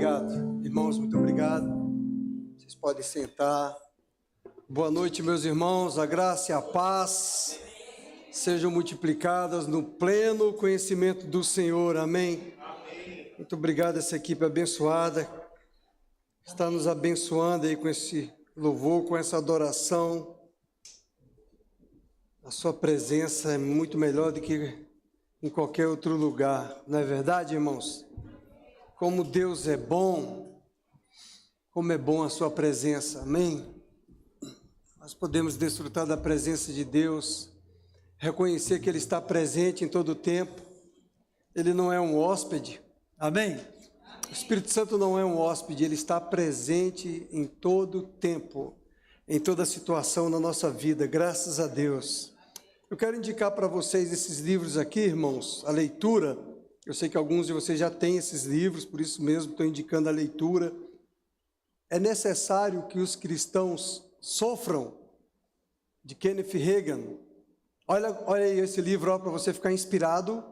obrigado. Irmãos, muito obrigado. Vocês podem sentar. Boa noite, meus irmãos. A graça e a paz sejam multiplicadas no pleno conhecimento do Senhor. Amém? Amém. Muito obrigado essa equipe abençoada. Está nos abençoando aí com esse louvor, com essa adoração. A sua presença é muito melhor do que em qualquer outro lugar. Não é verdade, irmãos? Como Deus é bom, como é bom a sua presença, amém? Nós podemos desfrutar da presença de Deus, reconhecer que Ele está presente em todo o tempo. Ele não é um hóspede, amém? O Espírito Santo não é um hóspede, Ele está presente em todo o tempo, em toda situação na nossa vida, graças a Deus. Eu quero indicar para vocês esses livros aqui, irmãos, a leitura. Eu sei que alguns de vocês já têm esses livros, por isso mesmo estou indicando a leitura. É necessário que os cristãos sofram, de Kenneth Hagin. Olha aí esse livro para você ficar inspirado.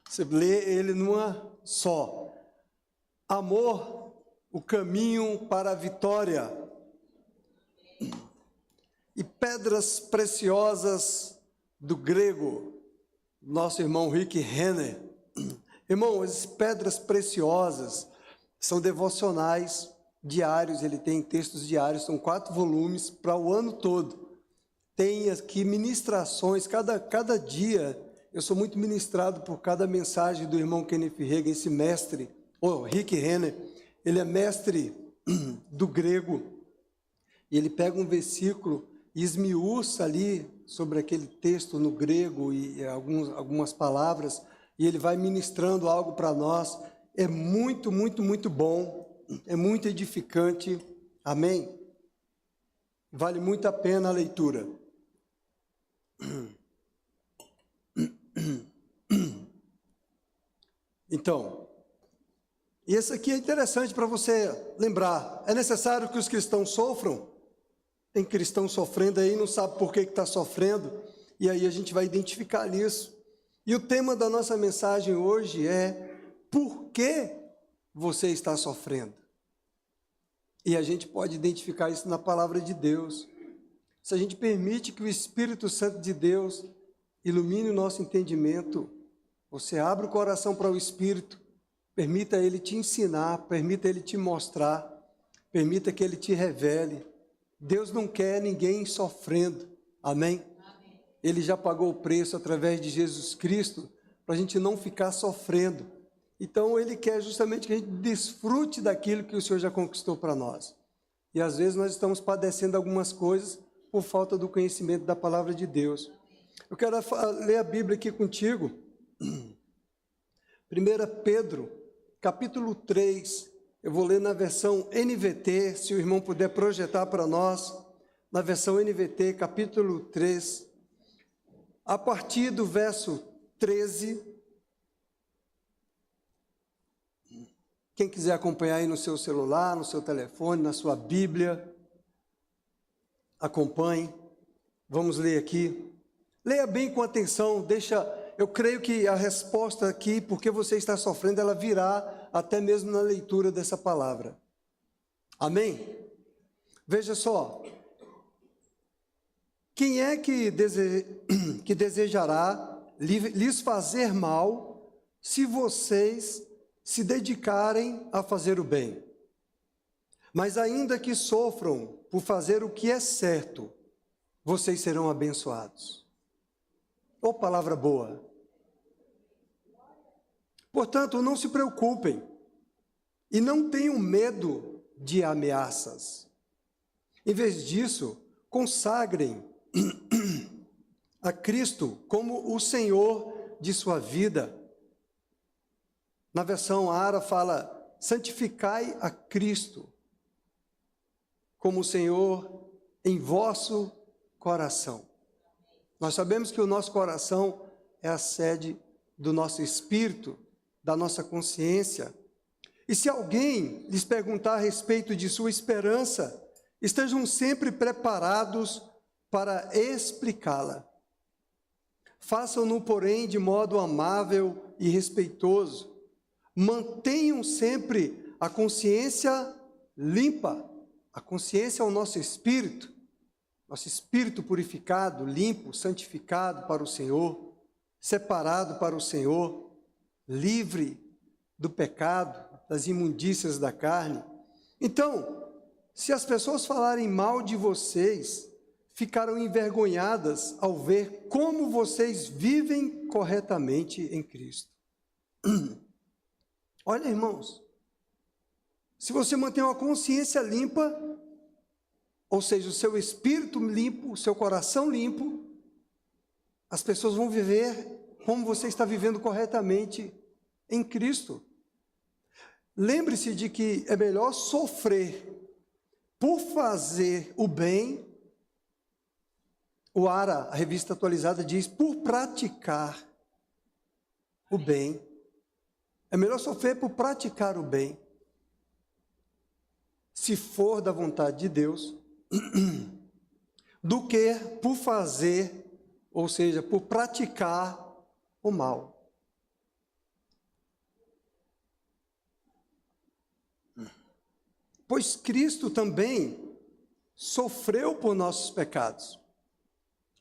Você lê ele numa só. Amor, o caminho para a vitória. E Pedras Preciosas do grego, nosso irmão Rick Renner. Irmão, as Pedras Preciosas são devocionais diários, ele tem textos diários, são 4 volumes para o ano todo. Tem aqui ministrações, cada dia, eu sou muito ministrado por cada mensagem do irmão Kenneth Hagin, esse mestre, Rick Renner, ele é mestre do grego, e ele pega um versículo e esmiuça ali sobre aquele texto no grego e algumas palavras, e ele vai ministrando algo para nós. É muito, muito, muito bom, é muito edificante, amém? Vale muito a pena a leitura. Então, e esse aqui é interessante para você lembrar. É necessário que os cristãos sofram. Tem cristão sofrendo aí, não sabe por que está sofrendo, e aí a gente vai identificar isso. E o tema da nossa mensagem hoje é: por que você está sofrendo? E a gente pode identificar isso na palavra de Deus. Se a gente permite que o Espírito Santo de Deus ilumine o nosso entendimento, você abre o coração para o Espírito, permita Ele te ensinar, permita Ele te mostrar, permita que Ele te revele. Deus não quer ninguém sofrendo, amém? Ele já pagou o preço através de Jesus Cristo para a gente não ficar sofrendo. Então Ele quer justamente que a gente desfrute daquilo que o Senhor já conquistou para nós. E às vezes nós estamos padecendo algumas coisas por falta do conhecimento da palavra de Deus. Eu quero ler a Bíblia aqui contigo. 1 Pedro, capítulo 3, eu vou ler na versão NVT, se o irmão puder projetar para nós, na versão NVT, capítulo 3, a partir do verso 13. Quem quiser acompanhar aí no seu celular, no seu telefone, na sua Bíblia, acompanhe. Vamos ler aqui. Leia bem com atenção, eu creio que a resposta aqui, porque você está sofrendo, ela virá até mesmo na leitura dessa palavra. Amém? Veja só. Quem é que desejará lhes fazer mal se vocês se dedicarem a fazer o bem? Mas ainda que sofram por fazer o que é certo, vocês serão abençoados. Ô, palavra boa! Portanto, não se preocupem e não tenham medo de ameaças. Em vez disso, consagrem a Cristo como o Senhor de sua vida. Na versão Ara fala: santificai a Cristo como o Senhor em vosso coração. Nós sabemos que o nosso coração é a sede do nosso espírito, da nossa consciência. E se alguém lhes perguntar a respeito de sua esperança, estejam sempre preparados para explicá-la. Façam-no, porém, de modo amável, e respeitoso. Mantenham sempre a consciência limpa. A consciência é o nosso espírito purificado, limpo, santificado para o Senhor, separado para o Senhor, livre do pecado, das imundícias da carne. Então, se as pessoas falarem mal de vocês, ficarão envergonhadas ao ver como vocês vivem corretamente em Cristo. Olha, irmãos, se você mantém uma consciência limpa, ou seja, o seu espírito limpo, o seu coração limpo, as pessoas vão viver como você está vivendo corretamente em Cristo. Lembre-se de que é melhor sofrer por fazer o bem. O ARA, a revista atualizada, diz por praticar o bem. É melhor sofrer por praticar o bem, se for da vontade de Deus, do que por fazer, ou seja, por praticar o mal. Pois Cristo também sofreu por nossos pecados.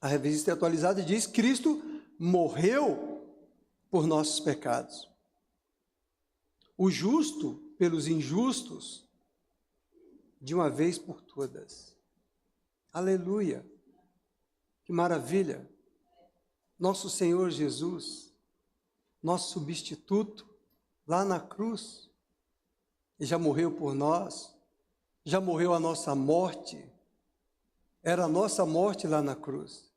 A revista atualizada diz: Cristo morreu por nossos pecados. O justo pelos injustos, de uma vez por todas. Aleluia! Que maravilha! Nosso Senhor Jesus, nosso substituto, lá na cruz, ele já morreu por nós, já morreu a nossa morte, era a nossa morte lá na cruz.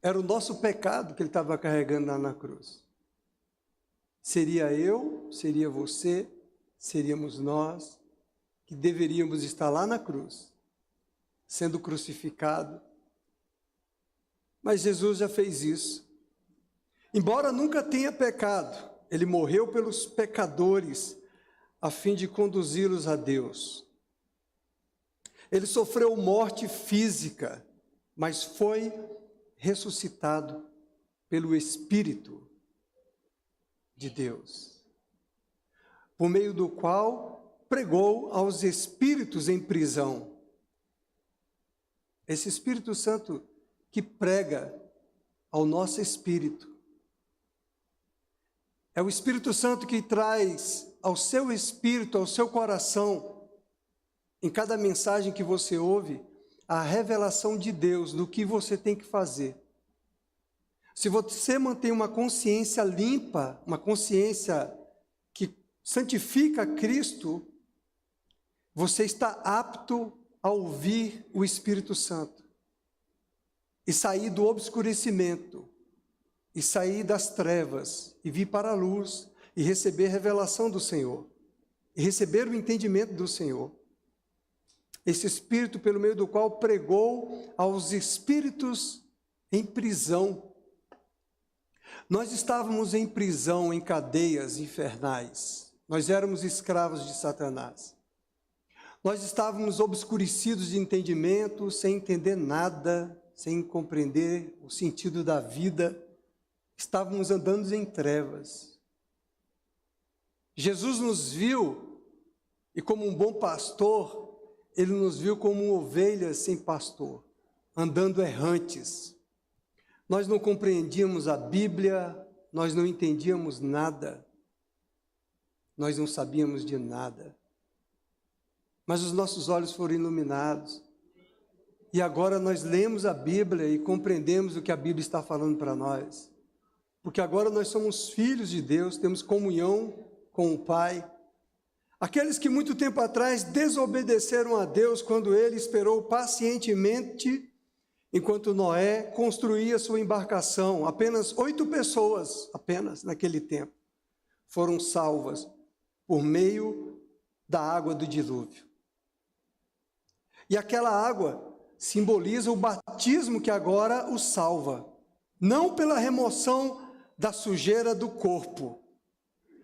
Era o nosso pecado que ele estava carregando lá na cruz. Seria eu, seria você, seríamos nós, que deveríamos estar lá na cruz, sendo crucificado. Mas Jesus já fez isso. Embora nunca tenha pecado, ele morreu pelos pecadores, a fim de conduzi-los a Deus. Ele sofreu morte física, mas foi ressuscitado pelo Espírito de Deus, por meio do qual pregou aos espíritos em prisão. Esse Espírito Santo que prega ao nosso espírito. É o Espírito Santo que traz ao seu espírito, ao seu coração, em cada mensagem que você ouve, a revelação de Deus do que você tem que fazer. Se você mantém uma consciência limpa, uma consciência que santifica Cristo, você está apto a ouvir o Espírito Santo e sair do obscurecimento, e sair das trevas, e vir para a luz, e receber a revelação do Senhor, e receber o entendimento do Senhor. Esse Espírito pelo meio do qual pregou aos espíritos em prisão. Nós estávamos em prisão, em cadeias infernais. Nós éramos escravos de Satanás. Nós estávamos obscurecidos de entendimento, sem entender nada, sem compreender o sentido da vida. Estávamos andando em trevas. Jesus nos viu, e como um bom pastor, ele nos viu como ovelhas sem pastor, andando errantes. Nós não compreendíamos a Bíblia, nós não entendíamos nada, nós não sabíamos de nada. Mas os nossos olhos foram iluminados. E agora nós lemos a Bíblia e compreendemos o que a Bíblia está falando para nós. Porque agora nós somos filhos de Deus, temos comunhão com o Pai. Aqueles que muito tempo atrás desobedeceram a Deus quando Ele esperou pacientemente enquanto Noé construía sua embarcação. Apenas 8 pessoas, apenas naquele tempo, foram salvas por meio da água do dilúvio. E aquela água simboliza o batismo que agora os salva. Não pela remoção da sujeira do corpo,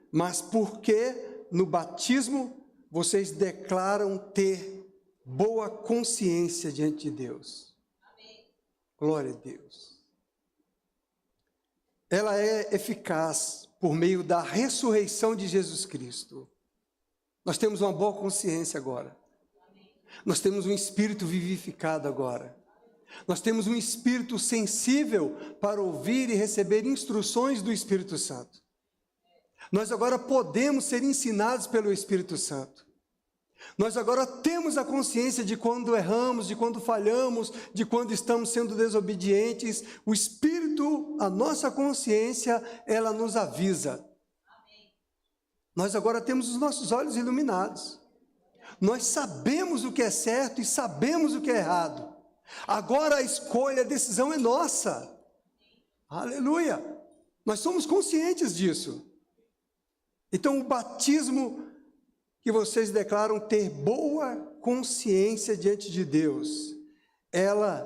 mas porque no batismo vocês declaram ter boa consciência diante de Deus. Amém. Glória a Deus. ela é eficaz por meio da ressurreição de Jesus Cristo. Nós temos uma boa consciência agora. Nós temos um espírito vivificado agora. Nós temos um espírito sensível para ouvir e receber instruções do Espírito Santo. Nós agora podemos ser ensinados pelo Espírito Santo. Nós agora temos a consciência de quando erramos, de quando falhamos, de quando estamos sendo desobedientes. O Espírito, a nossa consciência, ela nos avisa. Nós agora temos os nossos olhos iluminados. Nós sabemos o que é certo e sabemos o que é errado. Agora a escolha, a decisão é nossa. Aleluia! Nós somos conscientes disso. Então o batismo que vocês declaram ter boa consciência diante de Deus, ela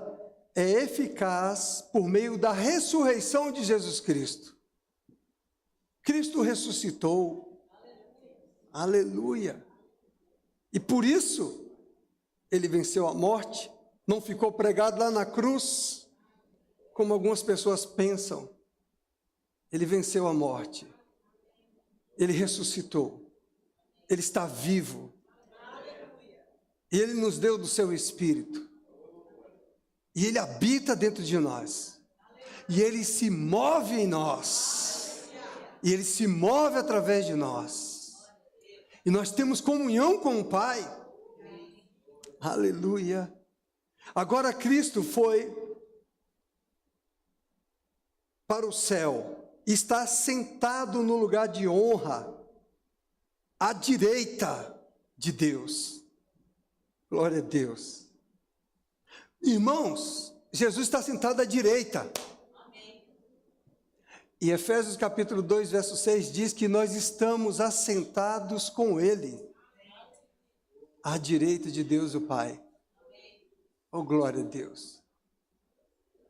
é eficaz por meio da ressurreição de Jesus Cristo. Cristo ressuscitou. Aleluia! E por isso, ele venceu a morte, não ficou pregado lá na cruz, como algumas pessoas pensam. Ele venceu a morte. Ele ressuscitou. Ele está vivo. E ele nos deu do seu Espírito. E ele habita dentro de nós. E ele se move em nós. E ele se move através de nós. E nós temos comunhão com o Pai. Aleluia. Agora Cristo foi para o céu. Está sentado no lugar de honra, à direita de Deus. Glória a Deus. Irmãos, Jesus está sentado à direita. E Efésios capítulo 2, verso 6 diz que nós estamos assentados com Ele, à direita de Deus o Pai. Oh, glória a Deus.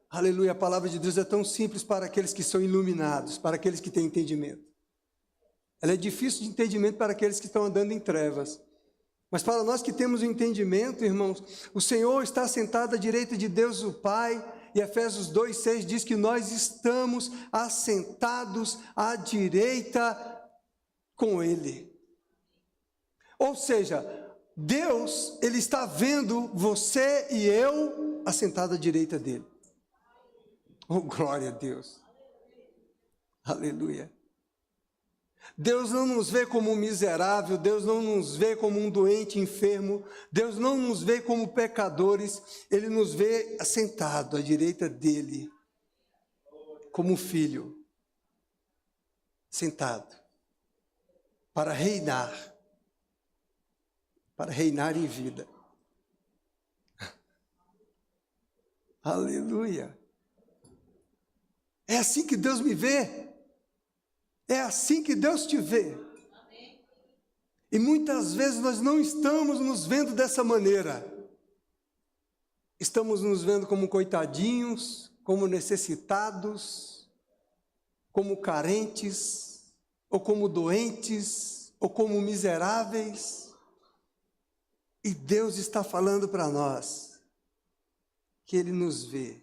Aleluia, a palavra de Deus é tão simples para aqueles que são iluminados, para aqueles que têm entendimento. Ela é difícil de entendimento para aqueles que estão andando em trevas. Mas para nós que temos o entendimento, irmãos, o Senhor está sentado à direita de Deus o Pai. E Efésios 2,6 diz que nós estamos assentados à direita com Ele. Ou seja, Deus, Ele está vendo você e eu assentado à direita dEle. Oh, glória a Deus. Aleluia. Deus não nos vê como um miserável, Deus não nos vê como um doente enfermo, Deus não nos vê como pecadores, Ele nos vê assentado à direita dEle, como filho, sentado, para reinar em vida. Aleluia. É assim que Deus me vê. É assim que Deus te vê. E muitas vezes nós não estamos nos vendo dessa maneira. Estamos nos vendo como coitadinhos, como necessitados, como carentes, ou como doentes, ou como miseráveis. E Deus está falando para nós que Ele nos vê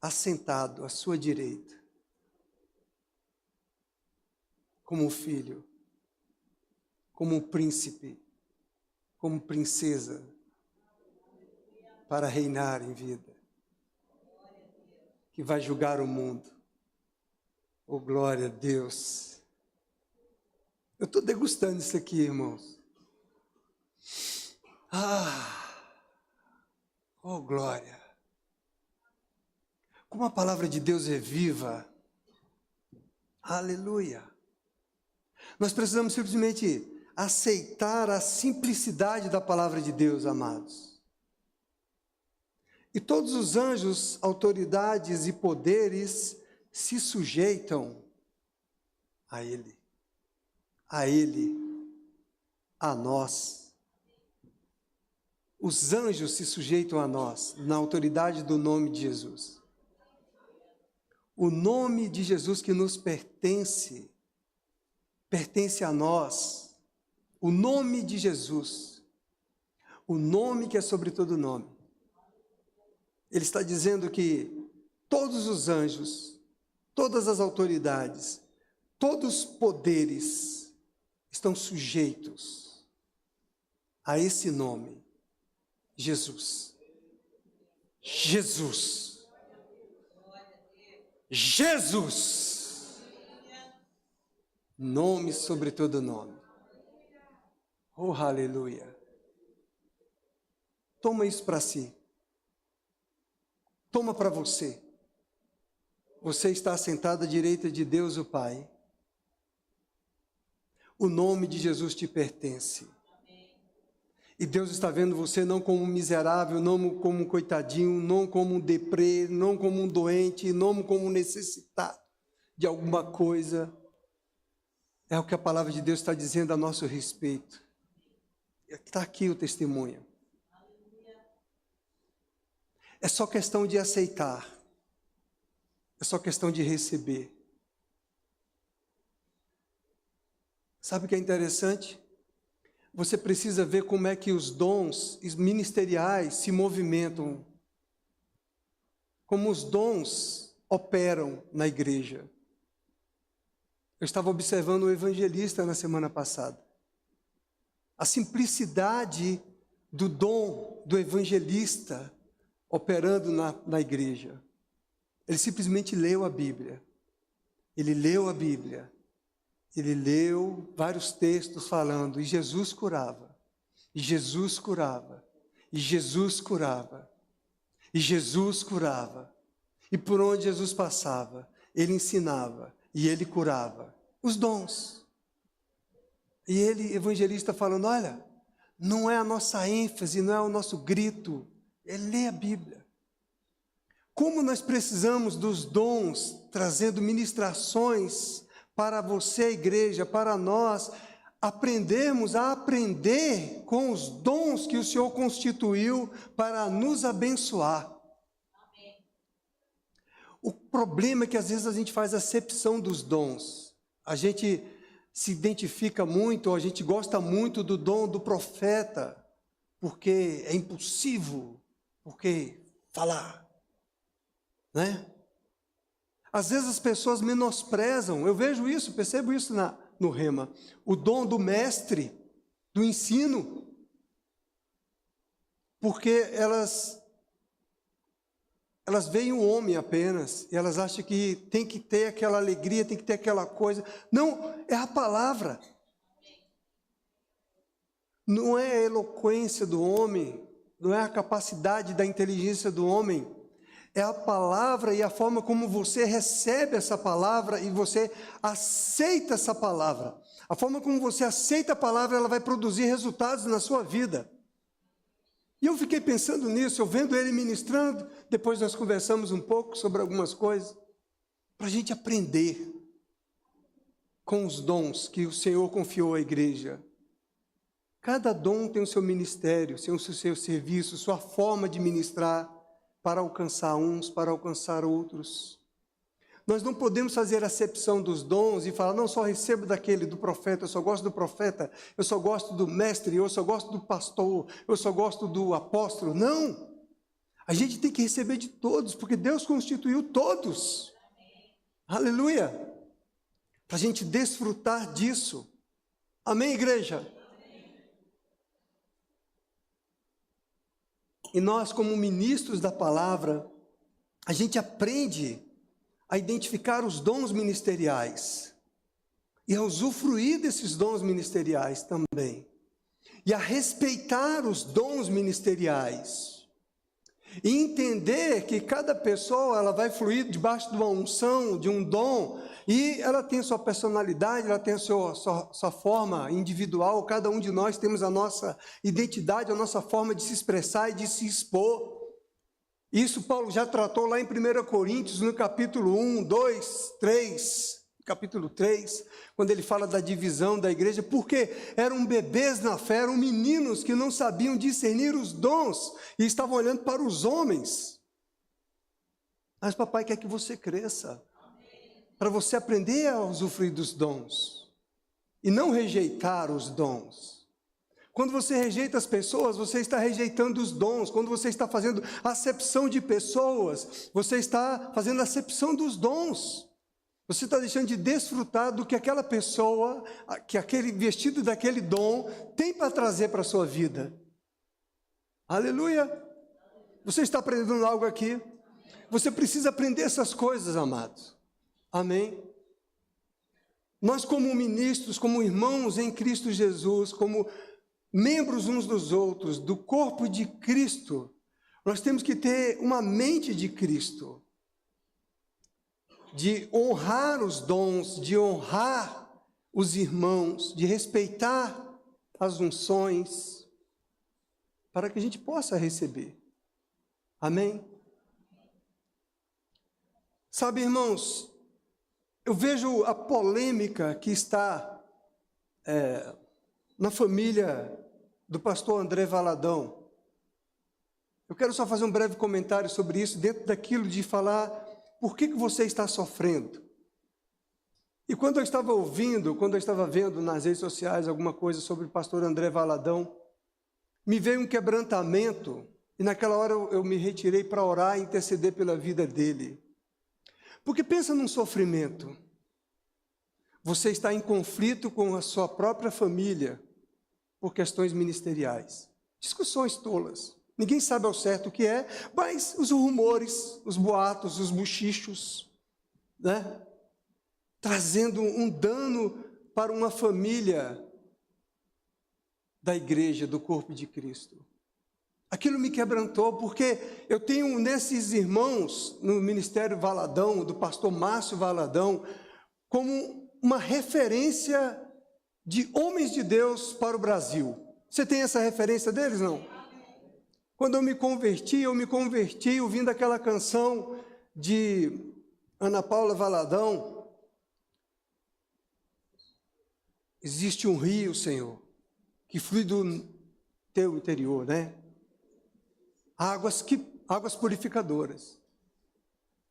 assentado à sua direita, como filho, como príncipe, como princesa, para reinar em vida, que vai julgar o mundo. Oh, glória a Deus. Eu estou degustando isso aqui, irmãos. Oh, glória. Como a palavra de Deus é viva. Aleluia. Nós precisamos simplesmente aceitar a simplicidade da palavra de Deus, amados. E todos os anjos, autoridades e poderes se sujeitam a Ele, a nós. Os anjos se sujeitam a nós, na autoridade do nome de Jesus. O nome de Jesus que nos pertence a nós. O nome de Jesus, o nome que é sobre todo nome. Ele está dizendo que todos os anjos todas as autoridades, todos os poderes estão sujeitos a esse nome, Jesus. Jesus. Jesus. Nome sobre todo nome. Oh, aleluia. Toma isso para si. Toma para você. Você está sentado à direita de Deus, o Pai. O nome de Jesus te pertence. E Deus está vendo você não como um miserável, não como um coitadinho, não como um deprê, não como um doente, não como um necessitado de alguma coisa. É o que a palavra de Deus está dizendo a nosso respeito. Está aqui o testemunho. É só questão de aceitar. É só questão de receber. Sabe o que é interessante? Você precisa ver como é que os dons ministeriais se movimentam. Como os dons operam na igreja. Eu estava observando o evangelista na semana passada. A simplicidade do dom do evangelista operando na igreja. Ele simplesmente leu a Bíblia. Ele leu a Bíblia. Ele leu vários textos falando, e Jesus curava. E Jesus curava. E Jesus curava. E Jesus curava. E por onde Jesus passava, ele ensinava. E ele curava. Os dons. E ele, evangelista, falando, olha, não é a nossa ênfase, não é o nosso grito. É ler a Bíblia. Como nós precisamos dos dons, trazendo ministrações para você, igreja, para nós, aprendermos a aprender com os dons que o Senhor constituiu para nos abençoar. Amém. O problema é que às vezes a gente faz acepção dos dons. A gente se identifica muito, a gente gosta muito do dom do profeta, porque é impulsivo, porque falar, né? Às vezes as pessoas menosprezam, eu vejo isso, percebo isso no Rema, o dom do mestre, do ensino, porque elas veem o homem apenas, e elas acham que tem que ter aquela alegria, tem que ter aquela coisa. Não, é a palavra. Não é a eloquência do homem, não é a capacidade da inteligência do homem, é a palavra e a forma como você recebe essa palavra e você aceita essa palavra. A forma como você aceita a palavra, ela vai produzir resultados na sua vida. E eu fiquei pensando nisso, eu vendo ele ministrando, depois nós conversamos um pouco sobre algumas coisas, para a gente aprender com os dons que o Senhor confiou à igreja. Cada dom tem o seu ministério, tem o seu serviço, sua forma de ministrar, para alcançar uns, para alcançar outros. Nós não podemos fazer acepção dos dons e falar, não, só recebo daquele, do profeta, eu só gosto do profeta, eu só gosto do mestre, eu só gosto do pastor, eu só gosto do apóstolo. Não! A gente tem que receber de todos, porque Deus constituiu todos. Amém. Aleluia! Para a gente desfrutar disso. Amém, igreja? E nós, como ministros da palavra, a gente aprende a identificar os dons ministeriais e a usufruir desses dons ministeriais também. E a respeitar os dons ministeriais. E entender que cada pessoa ela vai fluir debaixo de uma unção, de um dom, e ela tem a sua personalidade, ela tem a sua forma individual, cada um de nós temos a nossa identidade, a nossa forma de se expressar e de se expor. Isso Paulo já tratou lá em 1 Coríntios, no capítulo 1, 2, 3, capítulo 3, quando ele fala da divisão da igreja, porque eram bebês na fé, eram meninos que não sabiam discernir os dons e estavam olhando para os homens. Mas papai quer que você cresça, para você aprender a usufruir dos dons e não rejeitar os dons. Quando você rejeita as pessoas, você está rejeitando os dons. Quando você está fazendo acepção de pessoas, você está fazendo acepção dos dons. Você está deixando de desfrutar do que aquela pessoa, que aquele vestido daquele dom tem para trazer para a sua vida. Aleluia! Você está aprendendo algo aqui? Você precisa aprender essas coisas, amados. Amém? Nós, como ministros, como irmãos em Cristo Jesus, como membros uns dos outros, do corpo de Cristo, nós temos que ter uma mente de Cristo, de honrar os dons, de honrar os irmãos, de respeitar as unções, para que a gente possa receber. Amém? Sabe, irmãos, eu vejo a polêmica que está na família do pastor André Valadão. Eu quero só fazer um breve comentário sobre isso, dentro daquilo de falar por que você está sofrendo. E quando eu estava vendo nas redes sociais alguma coisa sobre o pastor André Valadão, me veio um quebrantamento, e naquela hora eu me retirei para orar e interceder pela vida dele. Porque pensa num sofrimento. Você está em conflito com a sua própria família por questões ministeriais. Discussões tolas. Ninguém sabe ao certo o que é, mas os rumores, os boatos, os bochichos, né? Trazendo um dano para uma família da igreja, do corpo de Cristo. Aquilo me quebrantou, porque eu tenho nesses irmãos, no Ministério Valadão, do pastor Márcio Valadão, como uma referência de homens de Deus para o Brasil. Você tem essa referência deles, não? Quando eu me converti ouvindo aquela canção de Ana Paula Valadão. Existe um rio, Senhor, que flui do teu interior, né? Águas purificadoras.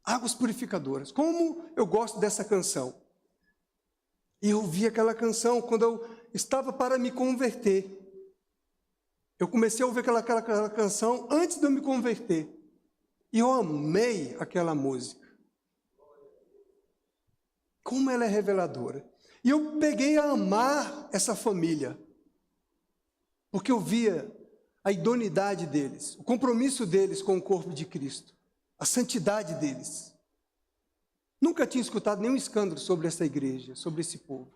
Águas purificadoras. Como eu gosto dessa canção. E eu ouvi aquela canção quando eu estava para me converter. Eu comecei a ouvir aquela canção antes de eu me converter. E eu amei aquela música. Como ela é reveladora. E eu peguei a amar essa família. Porque eu via a idoneidade deles, o compromisso deles com o corpo de Cristo, a santidade deles. Nunca tinha escutado nenhum escândalo sobre essa igreja, sobre esse povo.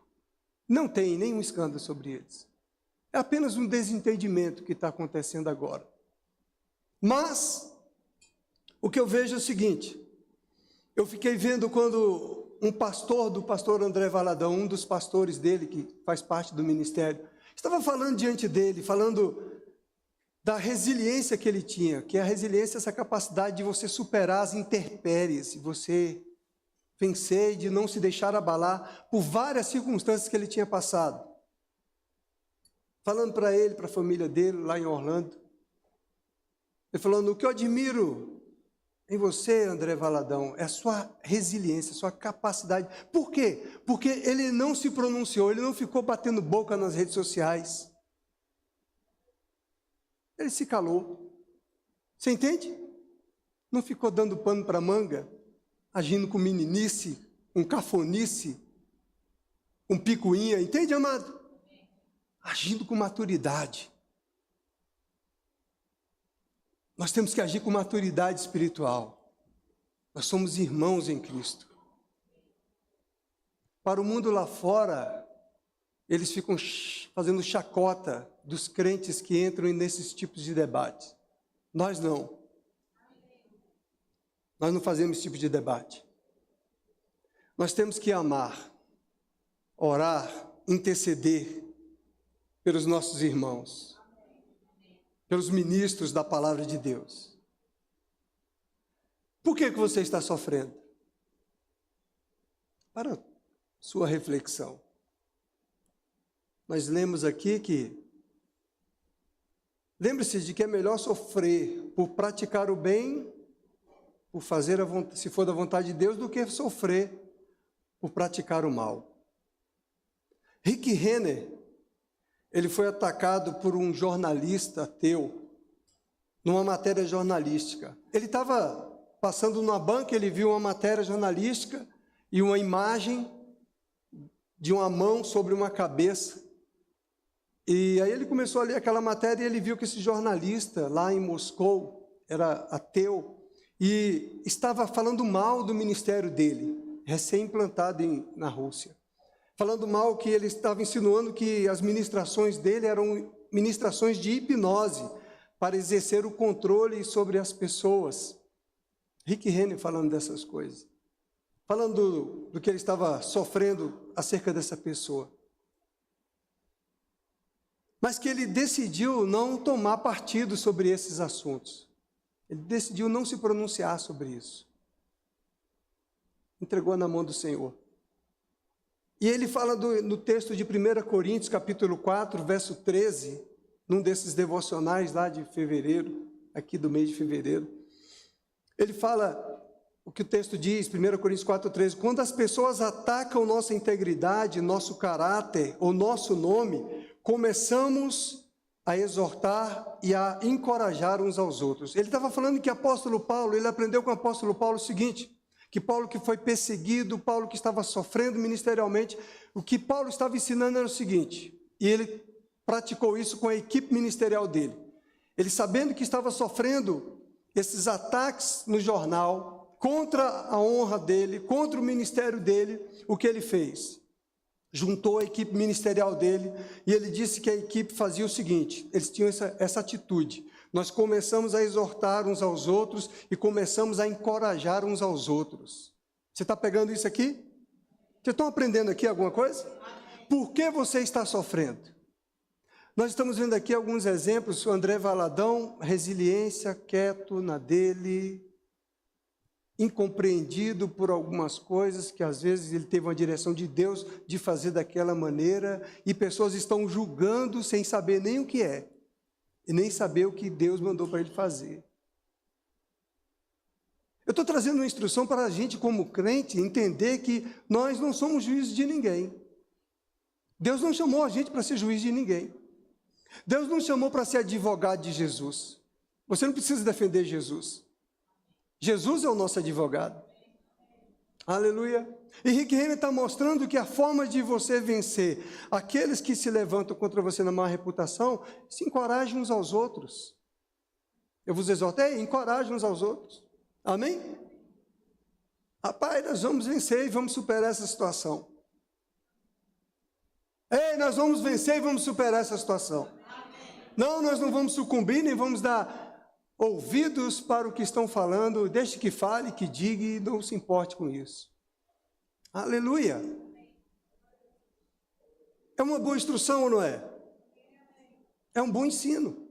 Não tem nenhum escândalo sobre eles. É apenas um desentendimento que está acontecendo agora. Mas, o que eu vejo é o seguinte, eu fiquei vendo quando um pastor do pastor André Valadão, um dos pastores dele, que faz parte do ministério, estava falando diante dele, falando da resiliência que ele tinha, que a resiliência é essa capacidade de você superar as intempéries, de você vencer e de não se deixar abalar por várias circunstâncias que ele tinha passado. Falando para ele, para a família dele, lá em Orlando. Ele falando, o que eu admiro em você, André Valadão, é a sua resiliência, a sua capacidade. Por quê? Porque ele não se pronunciou, ele não ficou batendo boca nas redes sociais. Ele se calou. Você entende? Não ficou dando pano para manga, agindo com meninice, com cafonice, com picuinha. Entende, amado? Agindo com maturidade. Nós temos que agir com maturidade espiritual. Nós somos irmãos em Cristo. Para o mundo lá fora, eles ficam fazendo chacota dos crentes que entram nesses tipos de debate. Nós não. Nós não fazemos esse tipo de debate. Nós temos que amar, orar, interceder pelos nossos irmãos, pelos ministros da palavra de Deus. Por que você está sofrendo? Para sua reflexão. Nós lemos aqui que, lembre-se de que é melhor sofrer por praticar o bem, por fazer a vontade, se for da vontade de Deus, do que sofrer por praticar o mal. Rick Renner, ele foi atacado por um jornalista ateu, numa matéria jornalística. Ele estava passando numa banca, ele viu uma matéria jornalística, e uma imagem de uma mão sobre uma cabeça. E aí ele começou a ler aquela matéria e ele viu que esse jornalista lá em Moscou era ateu e estava falando mal do ministério dele, recém-implantado na Rússia. Falando mal que ele estava insinuando que as ministrações dele eram ministrações de hipnose para exercer o controle sobre as pessoas. Rick Renner falando dessas coisas. Falando do que ele estava sofrendo acerca dessa pessoa. Mas que ele decidiu não tomar partido sobre esses assuntos. Ele decidiu não se pronunciar sobre isso. Entregou na mão do Senhor. E ele fala no texto de 1 Coríntios, capítulo 4, verso 13, num desses devocionais lá de fevereiro, aqui do mês de fevereiro. Ele fala o que o texto diz, 1 Coríntios 4, 13, quando as pessoas atacam nossa integridade, nosso caráter ou nosso nome, começamos a exortar e a encorajar uns aos outros. Ele estava falando que apóstolo Paulo, ele aprendeu com o apóstolo Paulo o seguinte, que Paulo que foi perseguido, Paulo que estava sofrendo ministerialmente, o que Paulo estava ensinando era o seguinte, e ele praticou isso com a equipe ministerial dele. Ele sabendo que estava sofrendo esses ataques no jornal, contra a honra dele, contra o ministério dele, o que ele fez? Juntou a equipe ministerial dele e ele disse que a equipe fazia o seguinte, eles tinham essa atitude, nós começamos a exortar uns aos outros e começamos a encorajar uns aos outros. Você está pegando isso aqui? Vocês estão aprendendo aqui alguma coisa? Por que você está sofrendo? Nós estamos vendo aqui alguns exemplos, o André Valadão, resiliência, quieto na dele, incompreendido por algumas coisas que às vezes ele teve uma direção de Deus de fazer daquela maneira e pessoas estão julgando sem saber nem o que é e nem saber o que Deus mandou para ele fazer. Eu estou trazendo uma instrução para a gente como crente entender que nós não somos juízes de ninguém. Deus não chamou a gente para ser juiz de ninguém. Deus não chamou para ser advogado de Jesus. Você não precisa defender Jesus. Jesus é o nosso advogado. Aleluia. E Rick Renner está mostrando que a forma de você vencer aqueles que se levantam contra você na má reputação, se encorajem uns aos outros. Eu vos exortei, encorajem uns aos outros. Amém? Rapaz, nós vamos vencer e vamos superar essa situação. Ei, nós vamos vencer e vamos superar essa situação. Não, nós não vamos sucumbir, nem vamos dar ouvidos para o que estão falando, deixe que fale, que diga e não se importe com isso. Aleluia! É uma boa instrução ou não é? É um bom ensino.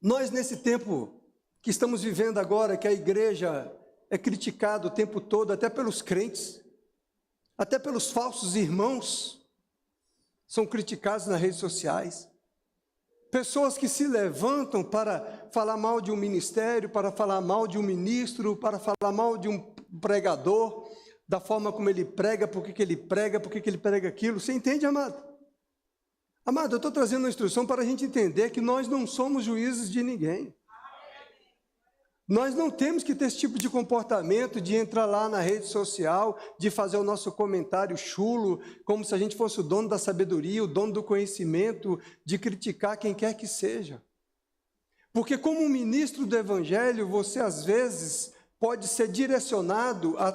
Nós nesse tempo que estamos vivendo agora, que a igreja é criticada o tempo todo, até pelos crentes, até pelos falsos irmãos, são criticados nas redes sociais. Pessoas que se levantam para falar mal de um ministério, para falar mal de um ministro, para falar mal de um pregador, da forma como ele prega, por que ele prega aquilo. Você entende, amado? Amado, eu estou trazendo uma instrução para a gente entender que nós não somos juízes de ninguém. Nós não temos que ter esse tipo de comportamento de entrar lá na rede social, de fazer o nosso comentário chulo, como se a gente fosse o dono da sabedoria, o dono do conhecimento, de criticar quem quer que seja. Porque como um ministro do evangelho, você às vezes pode ser direcionado a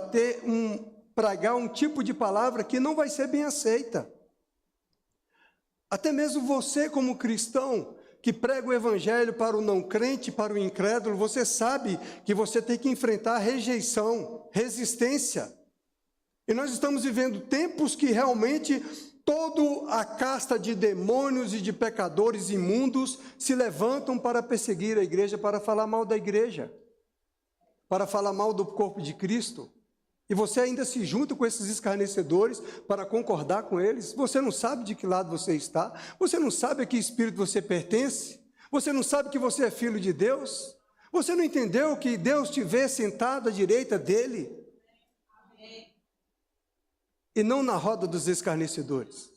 pregar um tipo de palavra que não vai ser bem aceita. Até mesmo você como cristão, que prega o evangelho para o não crente, para o incrédulo, você sabe que você tem que enfrentar rejeição, resistência. E nós estamos vivendo tempos que realmente toda a casta de demônios e de pecadores imundos se levantam para perseguir a igreja, para falar mal da igreja, para falar mal do corpo de Cristo. E você ainda se junta com esses escarnecedores para concordar com eles. Você não sabe de que lado você está. Você não sabe a que espírito você pertence. Você não sabe que você é filho de Deus. Você não entendeu que Deus te vê sentado à direita dele. E não na roda dos escarnecedores.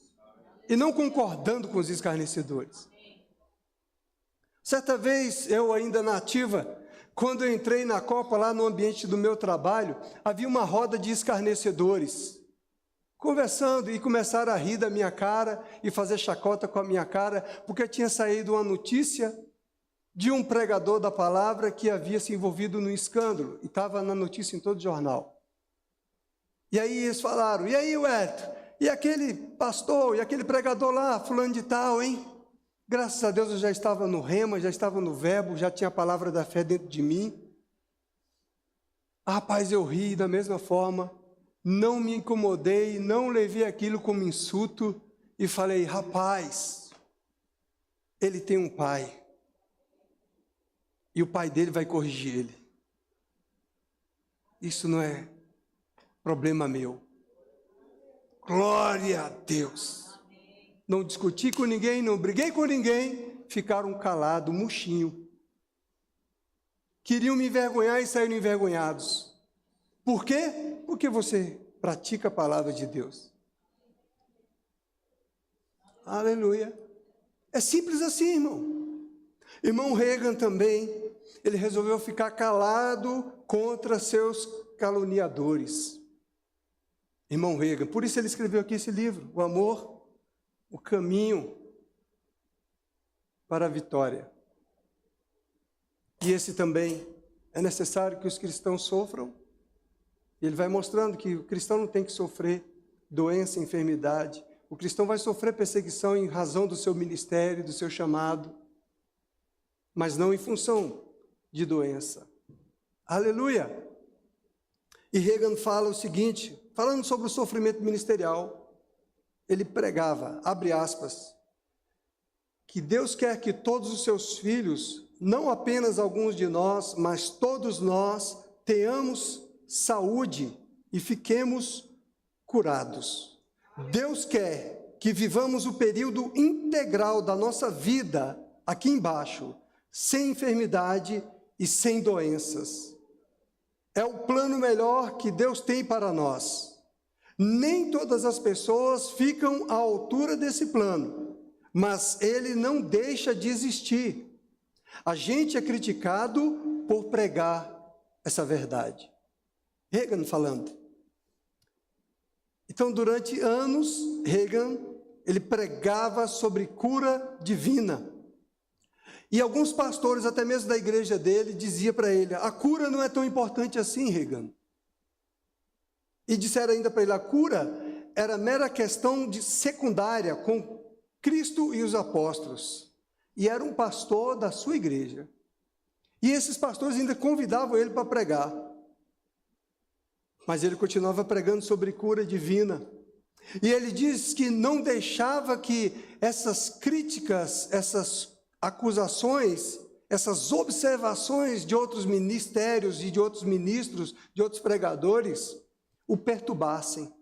E não concordando com os escarnecedores. Certa vez, eu ainda na ativa, Quando eu entrei na Copa, lá no ambiente do meu trabalho, havia uma roda de escarnecedores, conversando e começaram a rir da minha cara e fazer chacota com a minha cara, porque tinha saído uma notícia de um pregador da palavra que havia se envolvido no escândalo, e estava na notícia em todo o jornal. E aí eles falaram, e aí, Wellington, e aquele pastor, e aquele pregador lá, fulano de tal, hein? Graças a Deus eu já estava no rema, já estava no verbo, já tinha a palavra da fé dentro de mim. Rapaz, eu ri da mesma forma, não me incomodei, não levei aquilo como insulto e falei, rapaz, ele tem um pai e o pai dele vai corrigir ele. Isso não é problema meu. Glória a Deus. Não discuti com ninguém, não briguei com ninguém, ficaram calados, murchinho. Queriam me envergonhar e saíram envergonhados. Por quê? Porque você pratica a palavra de Deus. Aleluia. É simples assim, irmão. Irmão Reagan também, ele resolveu ficar calado contra seus caluniadores. Irmão Reagan, por isso ele escreveu aqui esse livro, O Amor, o Caminho para a Vitória. E esse também, é necessário que os cristãos sofram. E ele vai mostrando que o cristão não tem que sofrer doença, enfermidade. O cristão vai sofrer perseguição em razão do seu ministério, do seu chamado, mas não em função de doença. Aleluia! E Reagan fala o seguinte, falando sobre o sofrimento ministerial, ele pregava, abre aspas, que Deus quer que todos os seus filhos, não apenas alguns de nós, mas todos nós, tenhamos saúde e fiquemos curados. Deus quer que vivamos o período integral da nossa vida, aqui embaixo, sem enfermidade e sem doenças. É o plano melhor que Deus tem para nós. Nem todas as pessoas ficam à altura desse plano, mas ele não deixa de existir. A gente é criticado por pregar essa verdade. Reagan falando. Então, durante anos, Reagan, ele pregava sobre cura divina. E alguns pastores, até mesmo da igreja dele, diziam para ele, a cura não é tão importante assim, Reagan. E disseram ainda para ele, a cura era mera questão de secundária com Cristo e os apóstolos. E era um pastor da sua igreja. E esses pastores ainda convidavam ele para pregar. Mas ele continuava pregando sobre cura divina. E ele diz que não deixava que essas críticas, essas acusações, essas observações de outros ministérios e de outros ministros, de outros pregadores, o perturbassem.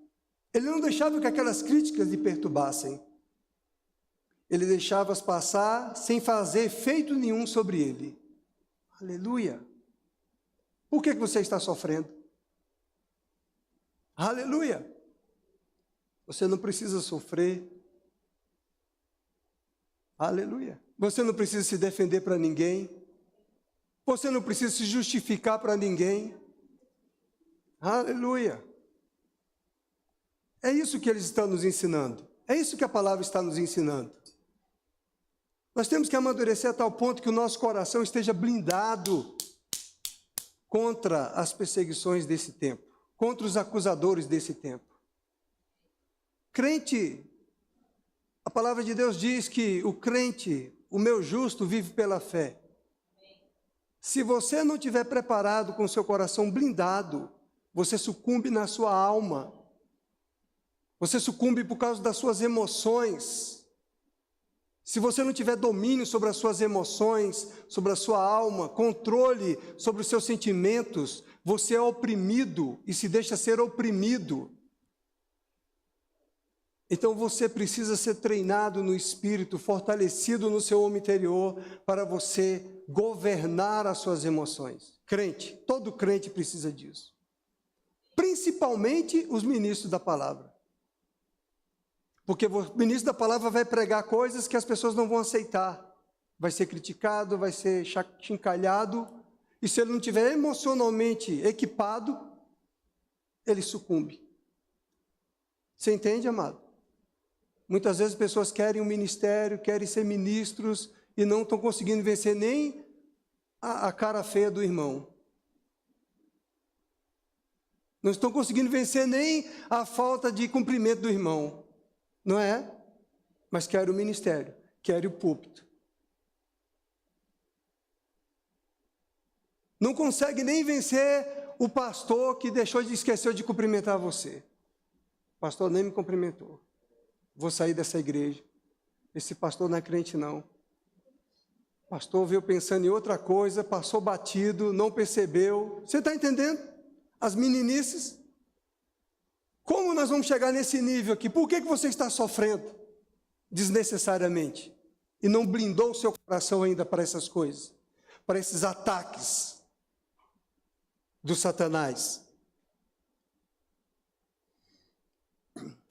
Ele não deixava que aquelas críticas lhe perturbassem. Ele deixava-as passar sem fazer efeito nenhum sobre ele. Aleluia! Por que você está sofrendo? Aleluia! Você não precisa sofrer. Aleluia! Você não precisa se defender para ninguém. Você não precisa se justificar para ninguém. Aleluia! É isso que eles estão nos ensinando. É isso que a palavra está nos ensinando. Nós temos que amadurecer a tal ponto que o nosso coração esteja blindado contra as perseguições desse tempo, contra os acusadores desse tempo. Crente, a palavra de Deus diz que o crente, o meu justo, vive pela fé. Se você não estiver preparado com o seu coração blindado, você sucumbe na sua alma. Você sucumbe por causa das suas emoções. Se você não tiver domínio sobre as suas emoções, sobre a sua alma, controle sobre os seus sentimentos, você é oprimido e se deixa ser oprimido. Então você precisa ser treinado no espírito, fortalecido no seu homem interior, para você governar as suas emoções. Crente, todo crente precisa disso. Principalmente os ministros da palavra. Porque o ministro da palavra vai pregar coisas que as pessoas não vão aceitar. Vai ser criticado, vai ser chincalhado. E se ele não estiver emocionalmente equipado, ele sucumbe. Você entende, amado? Muitas vezes pessoas querem um ministério, querem ser ministros e não estão conseguindo vencer nem a cara feia do irmão. Não estão conseguindo vencer nem a falta de cumprimento do irmão. Não é? Mas querem o ministério, querem o púlpito. Não consegue nem vencer o pastor que esqueceu de cumprimentar você. O pastor nem me cumprimentou. Vou sair dessa igreja. Esse pastor não é crente, não. O pastor veio pensando em outra coisa, passou batido, não percebeu. Você está entendendo? As meninices. Como nós vamos chegar nesse nível aqui? Por que você está sofrendo desnecessariamente? E não blindou o seu coração ainda para essas coisas? Para esses ataques do Satanás.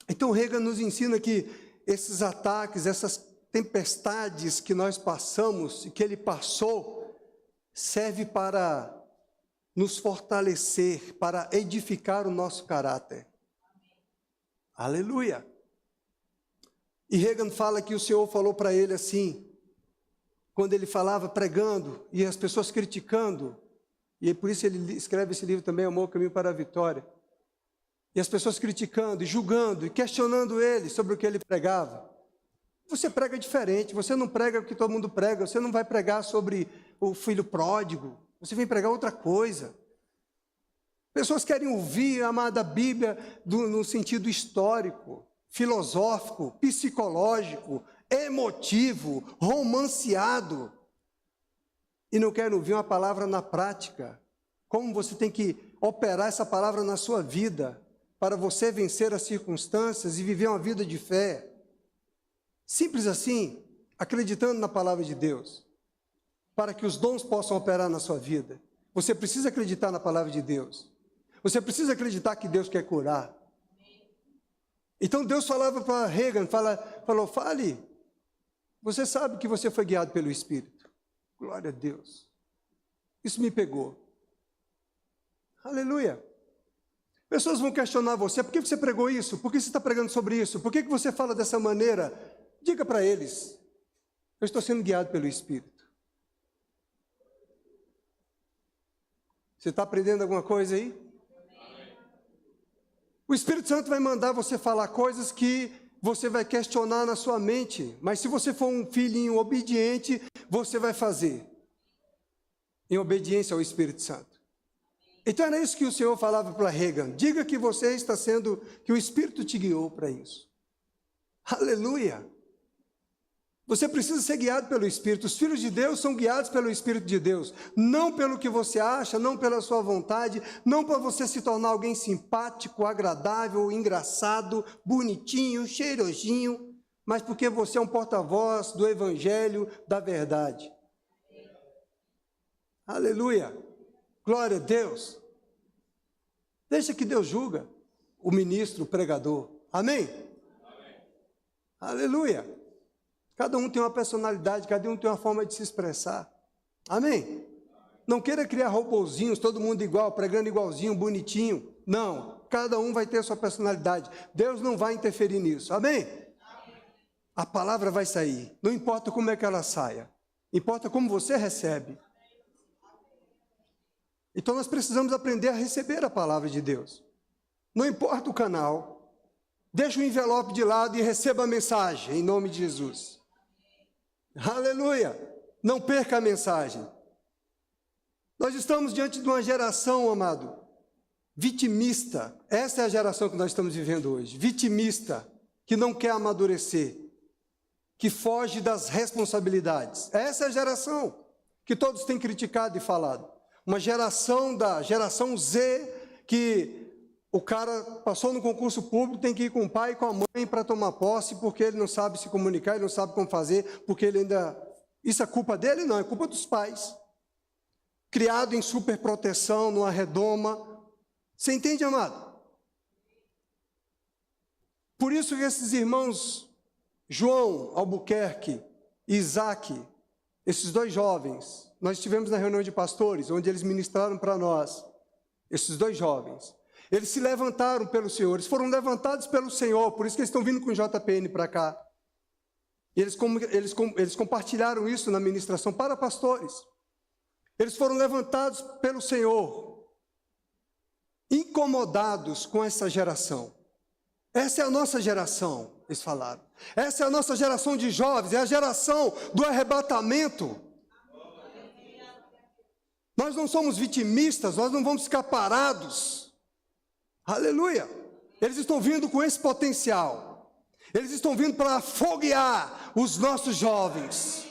Então Reagan nos ensina que esses ataques, essas tempestades que nós passamos e que ele passou, serve para nos fortalecer, para edificar o nosso caráter. Aleluia! E Reagan fala que o Senhor falou para ele assim, quando ele falava pregando e as pessoas criticando, e por isso ele escreve esse livro também, Amor, Caminho para a Vitória. E as pessoas criticando, e julgando, e questionando ele sobre o que ele pregava. Você prega diferente, você não prega o que todo mundo prega, você não vai pregar sobre o filho pródigo, você vem pregar outra coisa. Pessoas querem ouvir a amada Bíblia no sentido histórico, filosófico, psicológico, emotivo, romanceado. E não querem ouvir uma palavra na prática. Como você tem que operar essa palavra na sua vida para você vencer as circunstâncias e viver uma vida de fé. Simples assim, acreditando na palavra de Deus, para que os dons possam operar na sua vida. Você precisa acreditar na palavra de Deus. Você precisa acreditar que Deus quer curar. Então Deus falava para Reagan, falou, fale. Você sabe que você foi guiado pelo Espírito. Glória a Deus. Isso me pegou. Aleluia. Pessoas vão questionar você, por que você pregou isso? Por que você está pregando sobre isso? Por que você fala dessa maneira? Diga para eles, eu estou sendo guiado pelo Espírito. Você está aprendendo alguma coisa aí? O Espírito Santo vai mandar você falar coisas que você vai questionar na sua mente, mas se você for um filhinho obediente, você vai fazer, em obediência ao Espírito Santo. Então era isso que o Senhor falava para Reagan, diga que você está sendo, que o Espírito te guiou para isso. Aleluia! Você precisa ser guiado pelo Espírito. Os filhos de Deus são guiados pelo Espírito de Deus. Não pelo que você acha, não pela sua vontade, não para você se tornar alguém simpático, agradável, engraçado, bonitinho, cheirosinho, mas porque você é um porta-voz do Evangelho da verdade. Aleluia! Glória a Deus! Deixa que Deus julga o ministro, o pregador. Amém? Amém. Aleluia! Cada um tem uma personalidade, cada um tem uma forma de se expressar. Amém? Amém. Não queira criar robozinhos, todo mundo igual, pregando igualzinho, bonitinho. Não, cada um vai ter a sua personalidade. Deus não vai interferir nisso. Amém? Amém. A palavra vai sair. Não importa como é que ela saia. Importa como você recebe. Então nós precisamos aprender a receber a palavra de Deus. Não importa o canal. Deixa o envelope de lado e receba a mensagem, em nome de Jesus. Aleluia! Não perca a mensagem. Nós estamos diante de uma geração, amado, vitimista. Essa é a geração que nós estamos vivendo hoje. Vitimista, que não quer amadurecer, que foge das responsabilidades. Essa é a geração que todos têm criticado e falado. Uma geração da geração Z, que o cara passou no concurso público, tem que ir com o pai e com a mãe para tomar posse, porque ele não sabe se comunicar, ele não sabe como fazer, porque ele ainda... Isso é culpa dele? Não, é culpa dos pais. Criado em superproteção, numa redoma. Você entende, amado? Por isso que esses irmãos, João Albuquerque e Isaac, esses dois jovens, nós estivemos na reunião de pastores, onde eles ministraram para nós, esses dois jovens. Eles se levantaram pelo Senhor, eles foram levantados pelo Senhor, por isso que eles estão vindo com o JPN para cá. E eles compartilharam isso na ministração para pastores. Eles foram levantados pelo Senhor, incomodados com essa geração. Essa é a nossa geração, eles falaram. Essa é a nossa geração de jovens, é a geração do arrebatamento. Nós não somos vitimistas, nós não vamos ficar parados. Aleluia! Eles estão vindo com esse potencial. Eles estão vindo para afoguear os nossos jovens.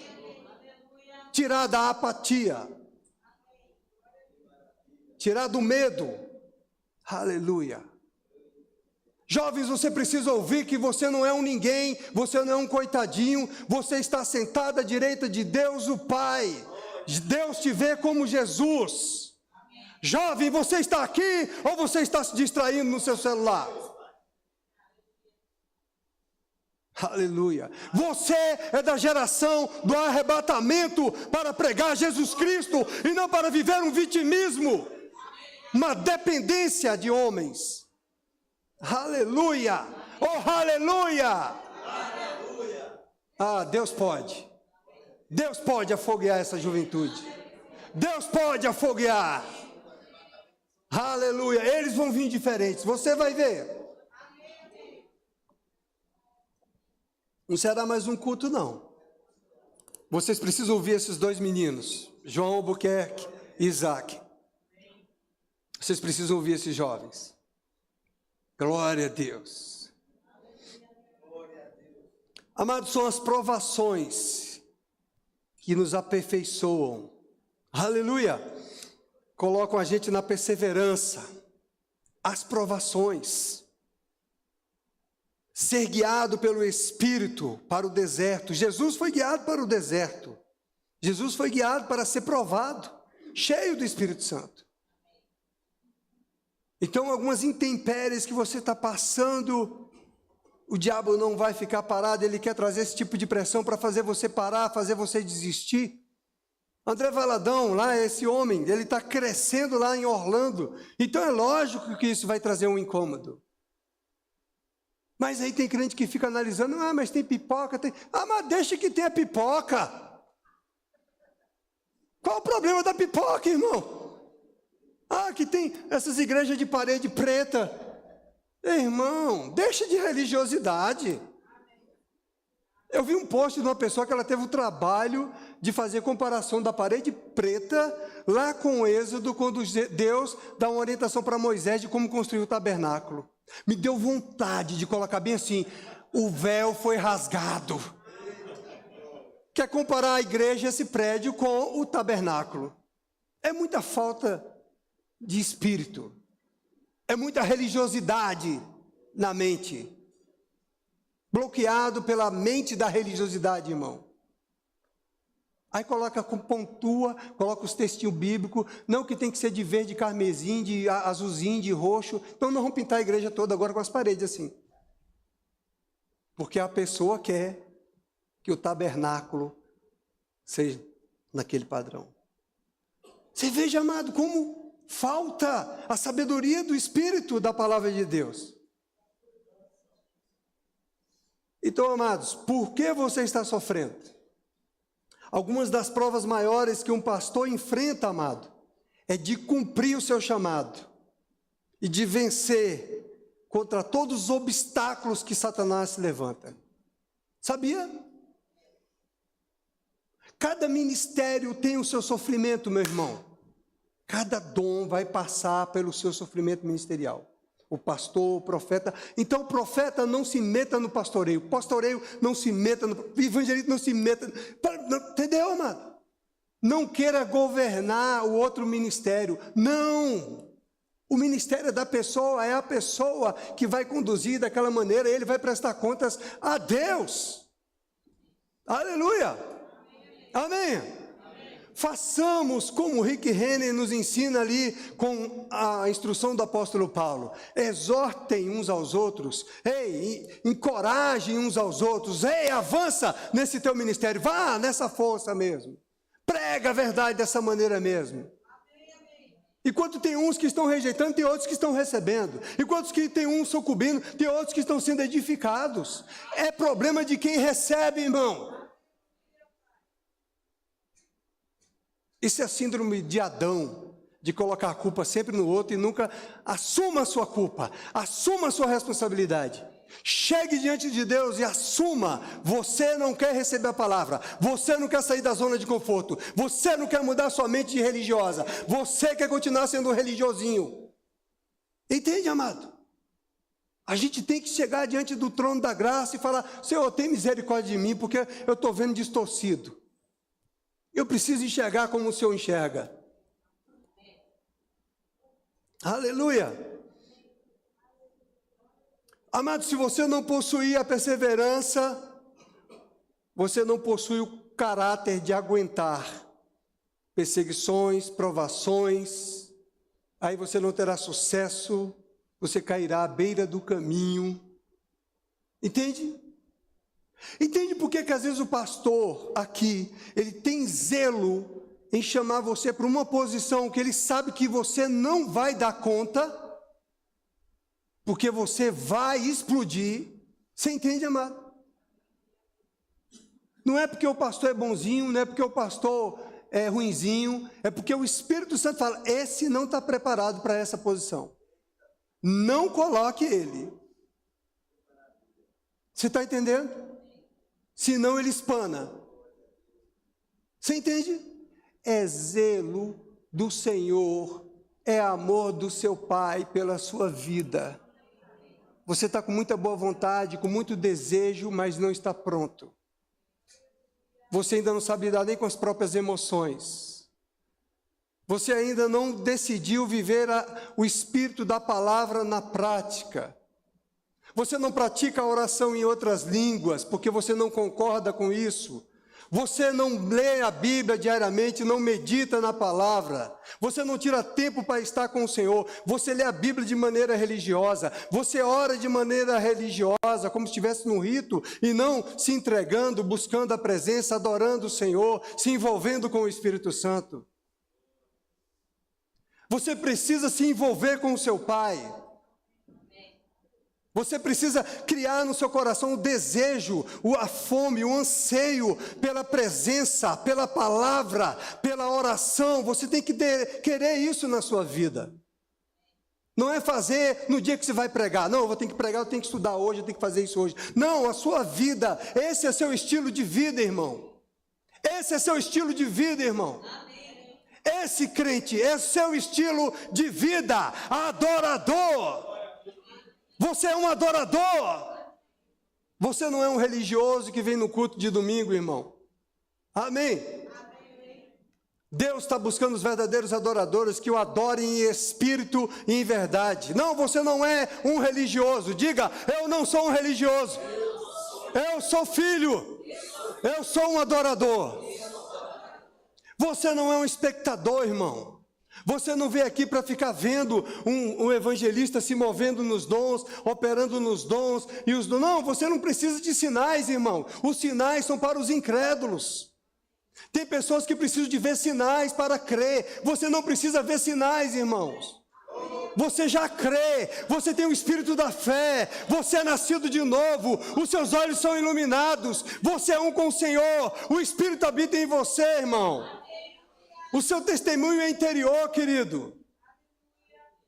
Tirar da apatia. Tirar do medo. Aleluia! Jovens, você precisa ouvir que você não é um ninguém, você não é um coitadinho, você está sentado à direita de Deus o Pai. Deus te vê como Jesus. Jovem, você está aqui ou você está se distraindo no seu celular? Aleluia. Você é da geração do arrebatamento para pregar Jesus Cristo e não para viver um vitimismo, uma dependência de homens. Aleluia! Oh, aleluia! Aleluia! Ah, Deus pode. Deus pode afoguear essa juventude. Deus pode afoguear. Aleluia! Eles vão vir diferentes. Você vai ver. Não será mais um culto, não. Vocês precisam ouvir esses dois meninos, João Albuquerque e Isaac. Vocês precisam ouvir esses jovens. Glória a Deus. Amados, são as provações que nos aperfeiçoam. Aleluia. Colocam a gente na perseverança. As provações. Ser guiado pelo Espírito para o deserto. Jesus foi guiado para o deserto. Jesus foi guiado para ser provado, cheio do Espírito Santo. Então, algumas intempéries que você está passando, o diabo não vai ficar parado, ele quer trazer esse tipo de pressão para fazer você parar, fazer você desistir. André Valadão, lá, esse homem, ele está crescendo lá em Orlando, então é lógico que isso vai trazer um incômodo. Mas aí tem crente que fica analisando, mas tem pipoca, tem... mas deixa que tenha pipoca. Qual o problema da pipoca, irmão? Que tem essas igrejas de parede preta. Irmão, deixa de religiosidade. Eu vi um post de uma pessoa que ela teve o trabalho de fazer comparação da parede preta lá com o Êxodo, quando Deus dá uma orientação para Moisés de como construir o tabernáculo. Me deu vontade de colocar bem assim, o véu foi rasgado. Quer comparar a igreja, esse prédio, com o tabernáculo. É muita falta de espírito, é muita religiosidade na mente, bloqueado pela mente da religiosidade, irmão. Aí pontua, coloca os textinhos bíblicos, não que tem que ser de verde, carmesim, de azulzinho, de roxo, então não vamos pintar a igreja toda agora com as paredes assim, porque a pessoa quer que o tabernáculo seja naquele padrão. Você veja, amado, como falta a sabedoria do Espírito da palavra de Deus. Então, amados, por que você está sofrendo? Algumas das provas maiores que um pastor enfrenta, amado, é de cumprir o seu chamado e de vencer contra todos os obstáculos que Satanás se levanta. Sabia? Cada ministério tem o seu sofrimento, meu irmão. Cada dom vai passar pelo seu sofrimento ministerial. O pastor, o profeta. Então o profeta não se meta no pastoreio. O pastoreio não se meta no... O evangelista não se meta... Entendeu, amado? Não queira governar o outro ministério. Não! O ministério da pessoa é a pessoa que vai conduzir daquela maneira. Ele vai prestar contas a Deus. Aleluia! Amém! Façamos como Rick Renner nos ensina ali com a instrução do apóstolo Paulo. Exortem uns aos outros. Encorajem uns aos outros. Avança nesse teu ministério. Vá nessa força mesmo. Prega a verdade dessa maneira mesmo. Enquanto tem uns que estão rejeitando, tem outros que estão recebendo. Enquanto que tem uns sucumbindo, tem outros que estão sendo edificados. É problema de quem recebe, irmão. Isso é a síndrome de Adão, de colocar a culpa sempre no outro e nunca assuma a sua culpa, assuma a sua responsabilidade. Chegue diante de Deus e assuma, você não quer receber a palavra, você não quer sair da zona de conforto, você não quer mudar sua mente de religiosa, você quer continuar sendo um religiosinho. Entende, amado? A gente tem que chegar diante do trono da graça e falar: Senhor, tem misericórdia de mim, porque eu estou vendo distorcido. Eu preciso enxergar como o Senhor enxerga. Aleluia. Amado, se você não possuir a perseverança, você não possui o caráter de aguentar perseguições, provações, aí você não terá sucesso, você cairá à beira do caminho. Entende? Entende por que às vezes o pastor aqui, ele tem zelo em chamar você para uma posição que ele sabe que você não vai dar conta, porque você vai explodir. Você entende, amado? Não é porque o pastor é bonzinho, não é porque o pastor é ruinzinho, é porque o Espírito Santo fala: esse não está preparado para essa posição. Não coloque ele. Você está entendendo? Senão ele espana. Você entende? É zelo do Senhor, é amor do seu Pai pela sua vida. Você está com muita boa vontade, com muito desejo, mas não está pronto. Você ainda não sabe lidar nem com as próprias emoções. Você ainda não decidiu viver o espírito da palavra na prática. Você não pratica a oração em outras línguas, porque você não concorda com isso. Você não lê a Bíblia diariamente, não medita na palavra. Você não tira tempo para estar com o Senhor. Você lê a Bíblia de maneira religiosa. Você ora de maneira religiosa, como se estivesse num rito, e não se entregando, buscando a presença, adorando o Senhor, se envolvendo com o Espírito Santo. Você precisa se envolver com o seu Pai. Você precisa criar no seu coração o desejo, a fome, o anseio pela presença, pela palavra, pela oração. Você tem que querer isso na sua vida. Não é fazer no dia que você vai pregar. Não, eu vou ter que pregar, eu tenho que estudar hoje, eu tenho que fazer isso hoje. Não, a sua vida, esse é seu estilo de vida, irmão. Esse é seu estilo de vida, irmão. Esse crente é seu estilo de vida, adorador. Você é um adorador. Você não é um religioso que vem no culto de domingo, irmão. Amém? Deus está buscando os verdadeiros adoradores que o adorem em espírito e em verdade. Não, você não é um religioso. Diga: eu não sou um religioso. Eu sou filho. Eu sou um adorador. Você não é um espectador, irmão. Você não veio aqui para ficar vendo um evangelista se movendo nos dons, operando nos dons e os dons. Não, você não precisa de sinais, irmão. Os sinais são para os incrédulos. Tem pessoas que precisam de ver sinais para crer. Você não precisa ver sinais, irmãos. Você já crê, você tem o espírito da fé, você é nascido de novo, os seus olhos são iluminados, você é um com o Senhor, o Espírito habita em você, irmão. O seu testemunho é interior, querido.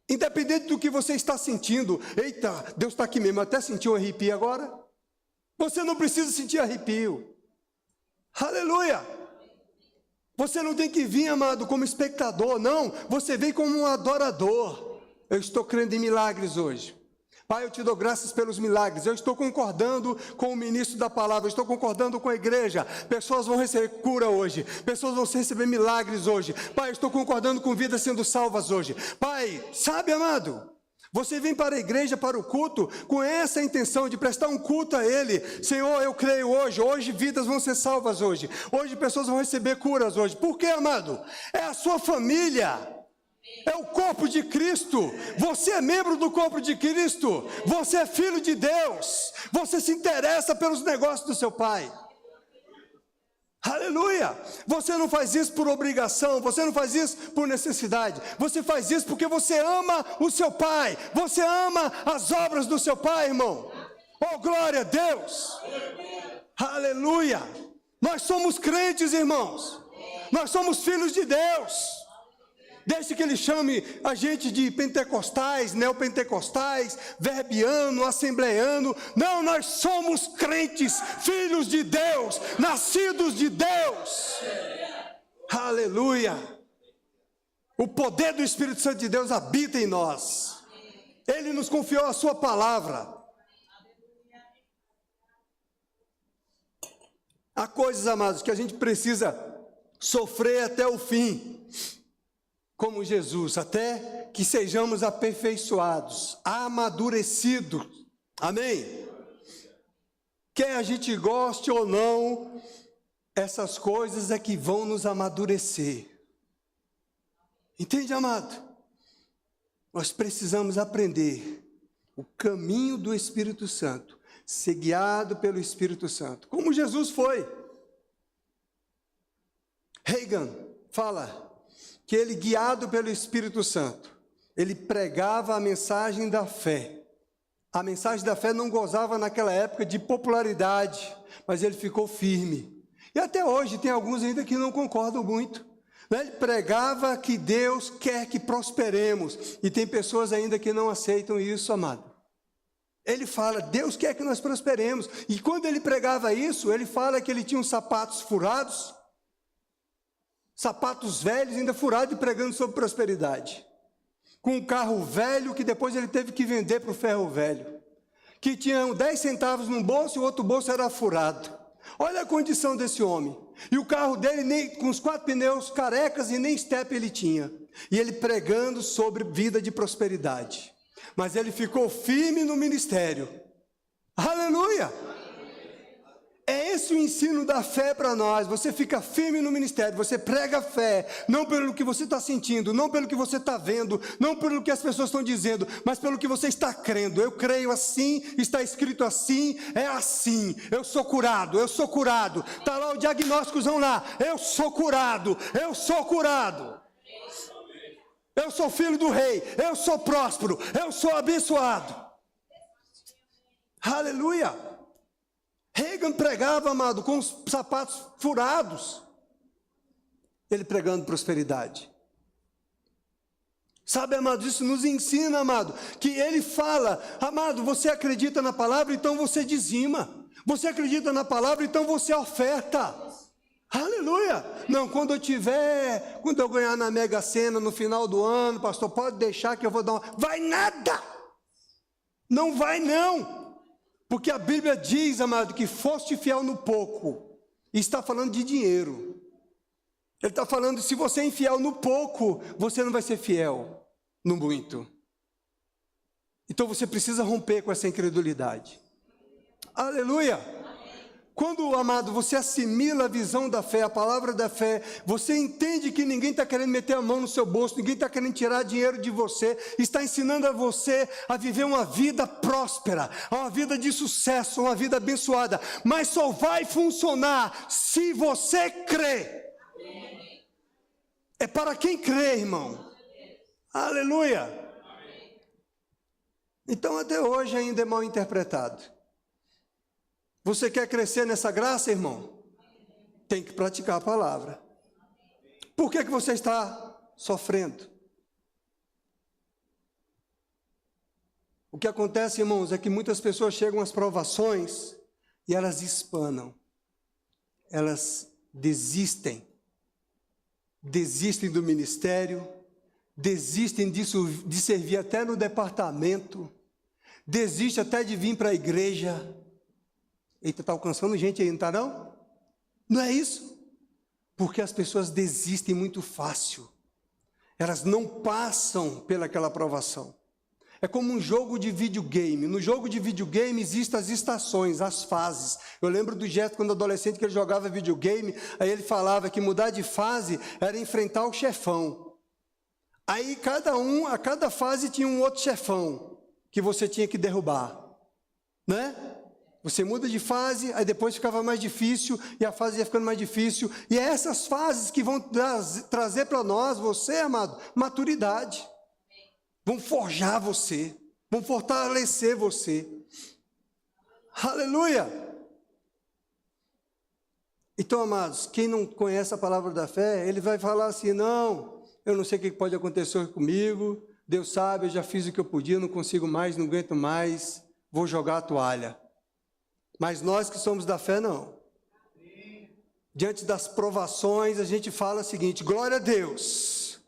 Independente do que você está sentindo. Eita, Deus está aqui mesmo. Até senti um arrepio agora. Você não precisa sentir arrepio. Aleluia. Você não tem que vir, amado, como espectador. Não, você vem como um adorador. Eu estou crendo em milagres hoje. Pai, eu te dou graças pelos milagres. Eu estou concordando com o ministro da palavra. Eu estou concordando com a igreja. Pessoas vão receber cura hoje. Pessoas vão receber milagres hoje. Pai, eu estou concordando com vidas sendo salvas hoje. Pai, sabe, amado? Você vem para a igreja, para o culto, com essa intenção de prestar um culto a Ele. Senhor, eu creio hoje. Hoje vidas vão ser salvas hoje. Hoje pessoas vão receber curas hoje. Por quê, amado? É a sua família. É o corpo de Cristo. Você é membro do corpo de Cristo. Você é filho de Deus. Você se interessa pelos negócios do seu Pai. Aleluia. Aleluia! Você não faz isso por obrigação, você não faz isso por necessidade, você faz isso porque você ama o seu pai, você ama as obras do seu pai, irmão. Oh, glória a Deus! Aleluia! Nós somos crentes, irmãos, nós somos filhos de Deus. Desde que ele chame a gente de pentecostais, neopentecostais, verbiano, assembleiano. Não, nós somos crentes, filhos de Deus, nascidos de Deus. Aleluia. O poder do Espírito Santo de Deus habita em nós. Ele nos confiou a sua palavra. Há coisas, amados, que a gente precisa sofrer até o fim. Como Jesus, até que sejamos aperfeiçoados, amadurecidos, amém? Quer a gente goste ou não, essas coisas é que vão nos amadurecer, entende, amado? Nós precisamos aprender o caminho do Espírito Santo, ser guiado pelo Espírito Santo, como Jesus foi. Reagan fala que ele, guiado pelo Espírito Santo, ele pregava a mensagem da fé. A mensagem da fé não gozava naquela época de popularidade, mas ele ficou firme. E até hoje tem alguns ainda que não concordam muito. Ele pregava que Deus quer que prosperemos, e tem pessoas ainda que não aceitam isso, amado. Ele fala, Deus quer que nós prosperemos, e quando ele pregava isso, ele fala que ele tinha uns sapatos furados, sapatos velhos, ainda furados, e pregando sobre prosperidade. Com um carro velho, que depois ele teve que vender para o ferro velho. Que tinha 10 centavos num bolso e o outro bolso era furado. Olha a condição desse homem. E o carro dele, com os 4 pneus carecas, e nem estepe ele tinha. E ele pregando sobre vida de prosperidade. Mas ele ficou firme no ministério. Aleluia! É esse o ensino da fé para nós. Você fica firme no ministério, você prega a fé, não pelo que você está sentindo, não pelo que você está vendo, não pelo que as pessoas estão dizendo, mas pelo que você está crendo. Eu creio assim, está escrito assim, é assim. Eu sou curado, eu sou curado. Está lá o diagnósticozão lá, eu sou curado, eu sou curado. Eu sou filho do rei, eu sou próspero, eu sou abençoado. Aleluia! Reagan pregava, amado, com os sapatos furados. Ele pregando prosperidade. Sabe, amado, isso nos ensina, amado, que ele fala, amado, você acredita na palavra, então você dizima. Você acredita na palavra, então você oferta. Aleluia! Não, quando eu ganhar na Mega Sena no final do ano, pastor, pode deixar que eu vou dar uma... Vai nada! Não vai não! Porque a Bíblia diz, amado, que foste fiel no pouco. E está falando de dinheiro. Ele está falando, se você é infiel no pouco, você não vai ser fiel no muito. Então você precisa romper com essa incredulidade. Aleluia! Quando, amado, você assimila a visão da fé, a palavra da fé, você entende que ninguém está querendo meter a mão no seu bolso, ninguém está querendo tirar dinheiro de você, está ensinando a você a viver uma vida próspera, uma vida de sucesso, uma vida abençoada, mas só vai funcionar se você crê. É para quem crê, irmão. Aleluia. Então até hoje ainda é mal interpretado. Você quer crescer nessa graça, irmão? Tem que praticar a palavra. Por que você está sofrendo? O que acontece, irmãos, é que muitas pessoas chegam às provações e elas espanam. Elas desistem. Desistem do ministério, desistem de servir até no departamento, desistem até de vir para a igreja. Eita, está alcançando gente aí, não está não? Não é isso? Porque as pessoas desistem muito fácil. Elas não passam pelaquela provação. É como um jogo de videogame. No jogo de videogame existem as estações, as fases. Eu lembro do Jeff, quando adolescente, que ele jogava videogame, aí ele falava que mudar de fase era enfrentar o chefão. Aí a cada fase tinha um outro chefão que você tinha que derrubar, né? Você muda de fase, aí depois ficava mais difícil, e a fase ia ficando mais difícil. E é essas fases que vão trazer para nós, você, amado, maturidade. Vão forjar você, vão fortalecer você. Aleluia! Então, amados, quem não conhece a palavra da fé, ele vai falar assim, não, eu não sei o que pode acontecer comigo, Deus sabe, eu já fiz o que eu podia, não consigo mais, não aguento mais, vou jogar a toalha. Mas nós que somos da fé, não. Diante das provações, a gente fala o seguinte, glória a Deus.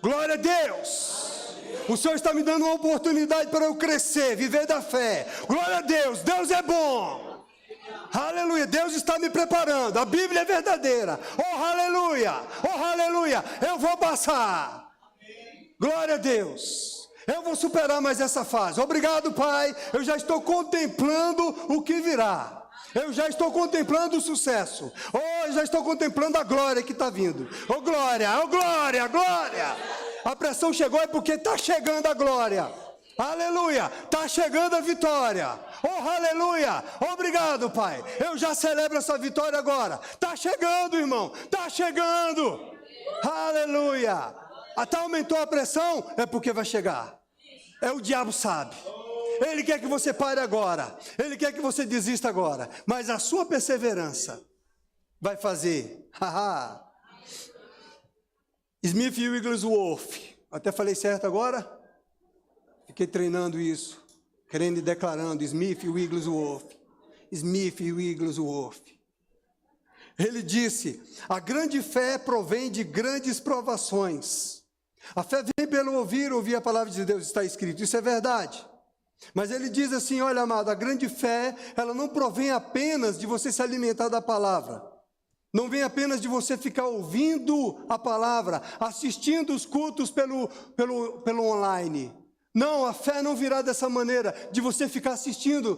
Glória a Deus. O Senhor está me dando uma oportunidade para eu crescer, viver da fé. Glória a Deus, Deus é bom. Aleluia, Deus está me preparando, a Bíblia é verdadeira. Oh, aleluia, oh, aleluia, eu vou passar. Glória a Deus. Eu vou superar mais essa fase. Obrigado, Pai. Eu já estou contemplando o que virá. Eu já estou contemplando o sucesso. Oh, eu já estou contemplando a glória que está vindo. Oh, glória, oh, glória, glória. A pressão chegou é porque está chegando a glória. Aleluia, está chegando a vitória. Oh, aleluia. Obrigado, Pai. Eu já celebro essa vitória agora. Está chegando, irmão. Está chegando. Aleluia. Até aumentou a pressão, é porque vai chegar. É o diabo sabe. Ele quer que você pare agora. Ele quer que você desista agora. Mas a sua perseverança vai fazer. Smith Wigglesworth. Até falei certo agora? Fiquei treinando isso. Querendo e declarando. Smith Wigglesworth. Smith Wigglesworth. Ele disse, a grande fé provém de grandes provações. A fé vem pelo ouvir a palavra de Deus, está escrito, isso é verdade. Mas ele diz assim, olha amado, a grande fé, ela não provém apenas de você se alimentar da palavra. Não vem apenas de você ficar ouvindo a palavra, assistindo os cultos pelo online. Não, a fé não virá dessa maneira, de você ficar assistindo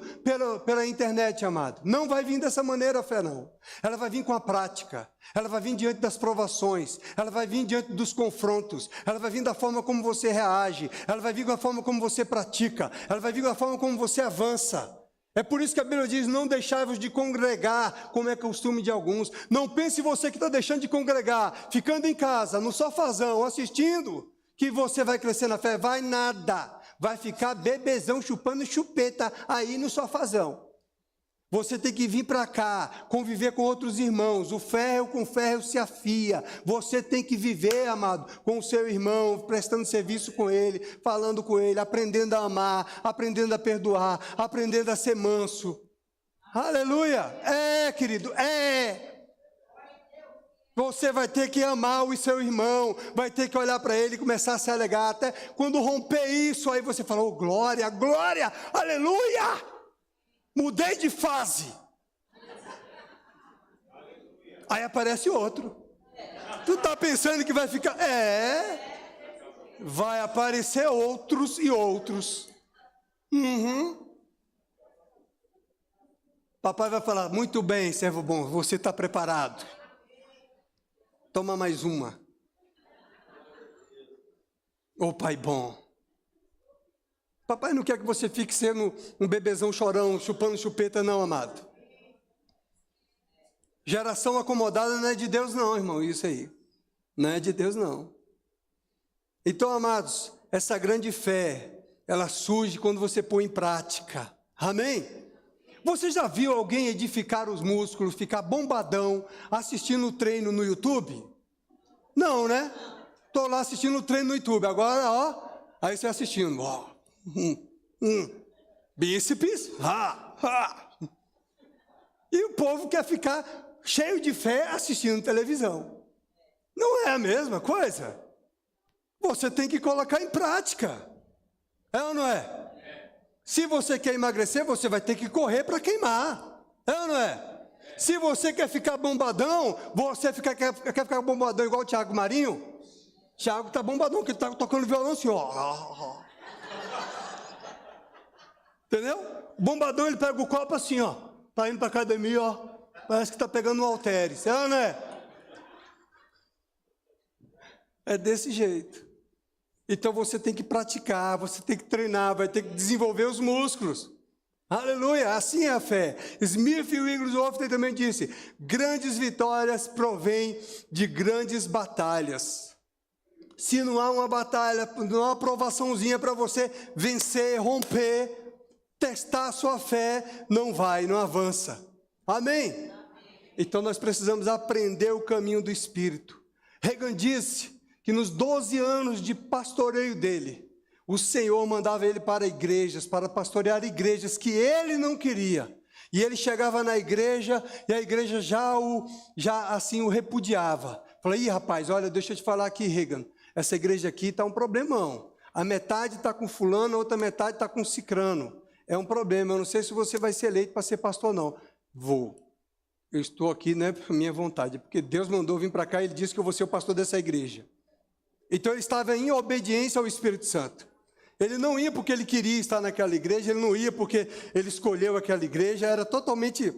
pela internet, amado. Não vai vir dessa maneira a fé, não. Ela vai vir com a prática. Ela vai vir diante das provações. Ela vai vir diante dos confrontos. Ela vai vir da forma como você reage. Ela vai vir da forma como você pratica. Ela vai vir da forma como você avança. É por isso que a Bíblia diz, não deixai-vos de congregar, como é costume de alguns. Não pense você que está deixando de congregar, ficando em casa, no sofazão, assistindo, que você vai crescer na fé. Vai nada. Vai ficar bebezão chupando chupeta aí no sofazão. Você tem que vir para cá, conviver com outros irmãos. O ferro com ferro se afia. Você tem que viver, amado, com o seu irmão, prestando serviço com ele, falando com ele, aprendendo a amar, aprendendo a perdoar, aprendendo a ser manso. Aleluia! É, querido, é. Você vai ter que amar o seu irmão, vai ter que olhar para ele e começar a se alegar. Até quando romper isso, aí você fala, oh, glória, glória, aleluia! Mudei de fase. Aí aparece outro. Tu tá pensando que vai ficar... vai aparecer outros e outros. Papai vai falar, muito bem, servo bom, você está preparado. Toma mais uma. Ô pai bom. Papai não quer que você fique sendo um bebezão chorão, chupando chupeta, não, amado. Geração acomodada não é de Deus, não, irmão, isso aí. Não é de Deus, não. Então, amados, essa grande fé, ela surge quando você põe em prática. Amém? Você já viu alguém edificar os músculos, ficar bombadão, assistindo o treino no YouTube? Não, né? Estou lá assistindo o treino no YouTube. Agora, ó, aí você assistindo, ó. Bíceps, E o povo quer ficar cheio de fé assistindo televisão. Não é a mesma coisa. Você tem que colocar em prática. É ou não é? Se você quer emagrecer, você vai ter que correr para queimar. É ou não é? Se você quer ficar bombadão, você quer ficar bombadão igual o Thiago Marinho. Thiago está bombadão, que ele está tocando violão assim, ó. Entendeu? Bombadão, ele pega o copo assim, ó. Tá indo para academia, ó. Parece que está pegando um halteres. É ou não é? É desse jeito. Então você tem que praticar, você tem que treinar, vai ter que desenvolver os músculos. Aleluia, assim é a fé. Smith Wigglesworth também disse: grandes vitórias provêm de grandes batalhas. Se não há uma batalha, não há uma provaçãozinha para você vencer, romper, testar a sua fé, não avança. Amém? Então nós precisamos aprender o caminho do Espírito. Reagan disse que nos 12 anos de pastoreio dele, o Senhor mandava ele para igrejas, para pastorear igrejas que ele não queria. E ele chegava na igreja e a igreja já o repudiava. Falei: ih, rapaz, olha, deixa eu te falar aqui, Reagan, essa igreja aqui está um problemão. A metade está com fulano, a outra metade está com cicrano. É um problema, eu não sei se você vai ser eleito para ser pastor ou não. Vou. Eu estou aqui, não é por minha vontade, porque Deus mandou vir para cá e Ele disse que eu vou ser o pastor dessa igreja. Então ele estava em obediência ao Espírito Santo. Ele não ia porque ele queria estar naquela igreja, ele não ia porque ele escolheu aquela igreja, era totalmente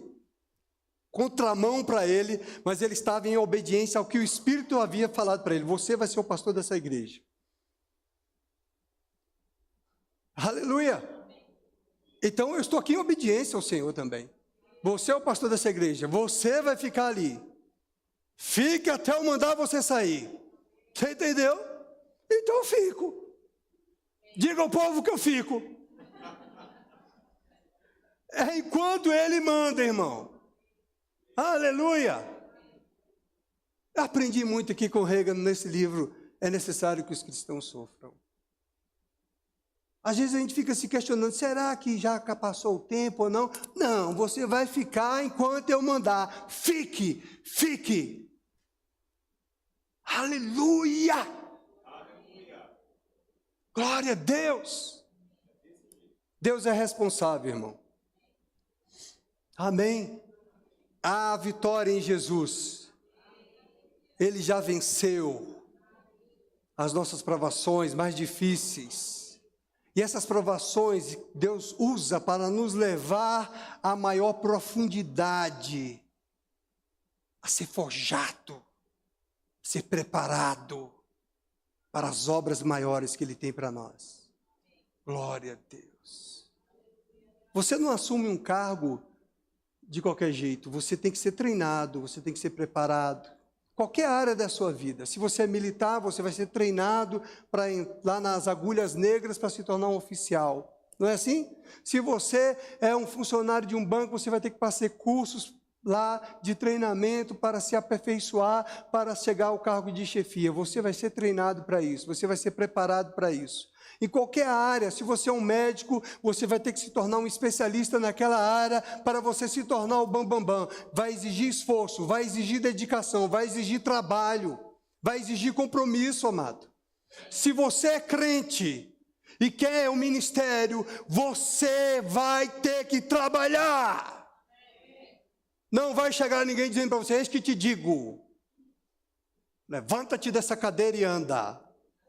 contramão para ele, mas ele estava em obediência ao que o Espírito havia falado para ele: você vai ser o pastor dessa igreja. Aleluia! Então eu estou aqui em obediência ao Senhor também. Você é o pastor dessa igreja, você vai ficar ali. Fique até eu mandar você sair. Você entendeu? Então eu fico. Diga ao povo que eu fico. É enquanto ele manda, irmão. Aleluia! Aprendi muito aqui com Reagan nesse livro. É necessário que os cristãos sofram. Às vezes a gente fica se questionando: será que já passou o tempo ou não? Não, você vai ficar enquanto eu mandar. Fique, fique. Aleluia! Aleluia! Glória a Deus! Deus é responsável, irmão. Amém? Há vitória em Jesus. Ele já venceu as nossas provações mais difíceis. E essas provações Deus usa para nos levar a maior profundidade, a ser forjado, ser preparado para as obras maiores que Ele tem para nós. Glória a Deus. Você não assume um cargo de qualquer jeito, você tem que ser treinado, você tem que ser preparado. Qualquer área da sua vida. Se você é militar, você vai ser treinado para entrar nas agulhas negras para se tornar um oficial. Não é assim? Se você é um funcionário de um banco, você vai ter que passar cursos lá de treinamento para se aperfeiçoar, para chegar ao cargo de chefia. Você vai ser treinado para isso, você vai ser preparado para isso. Em qualquer área, se você é um médico, você vai ter que se tornar um especialista naquela área para você se tornar o bambambam. Vai exigir esforço, vai exigir dedicação, vai exigir trabalho, vai exigir compromisso, amado. Se você é crente e quer um ministério, você vai ter que trabalhar. Não vai chegar ninguém dizendo para você: eis que te digo, levanta-te dessa cadeira e anda.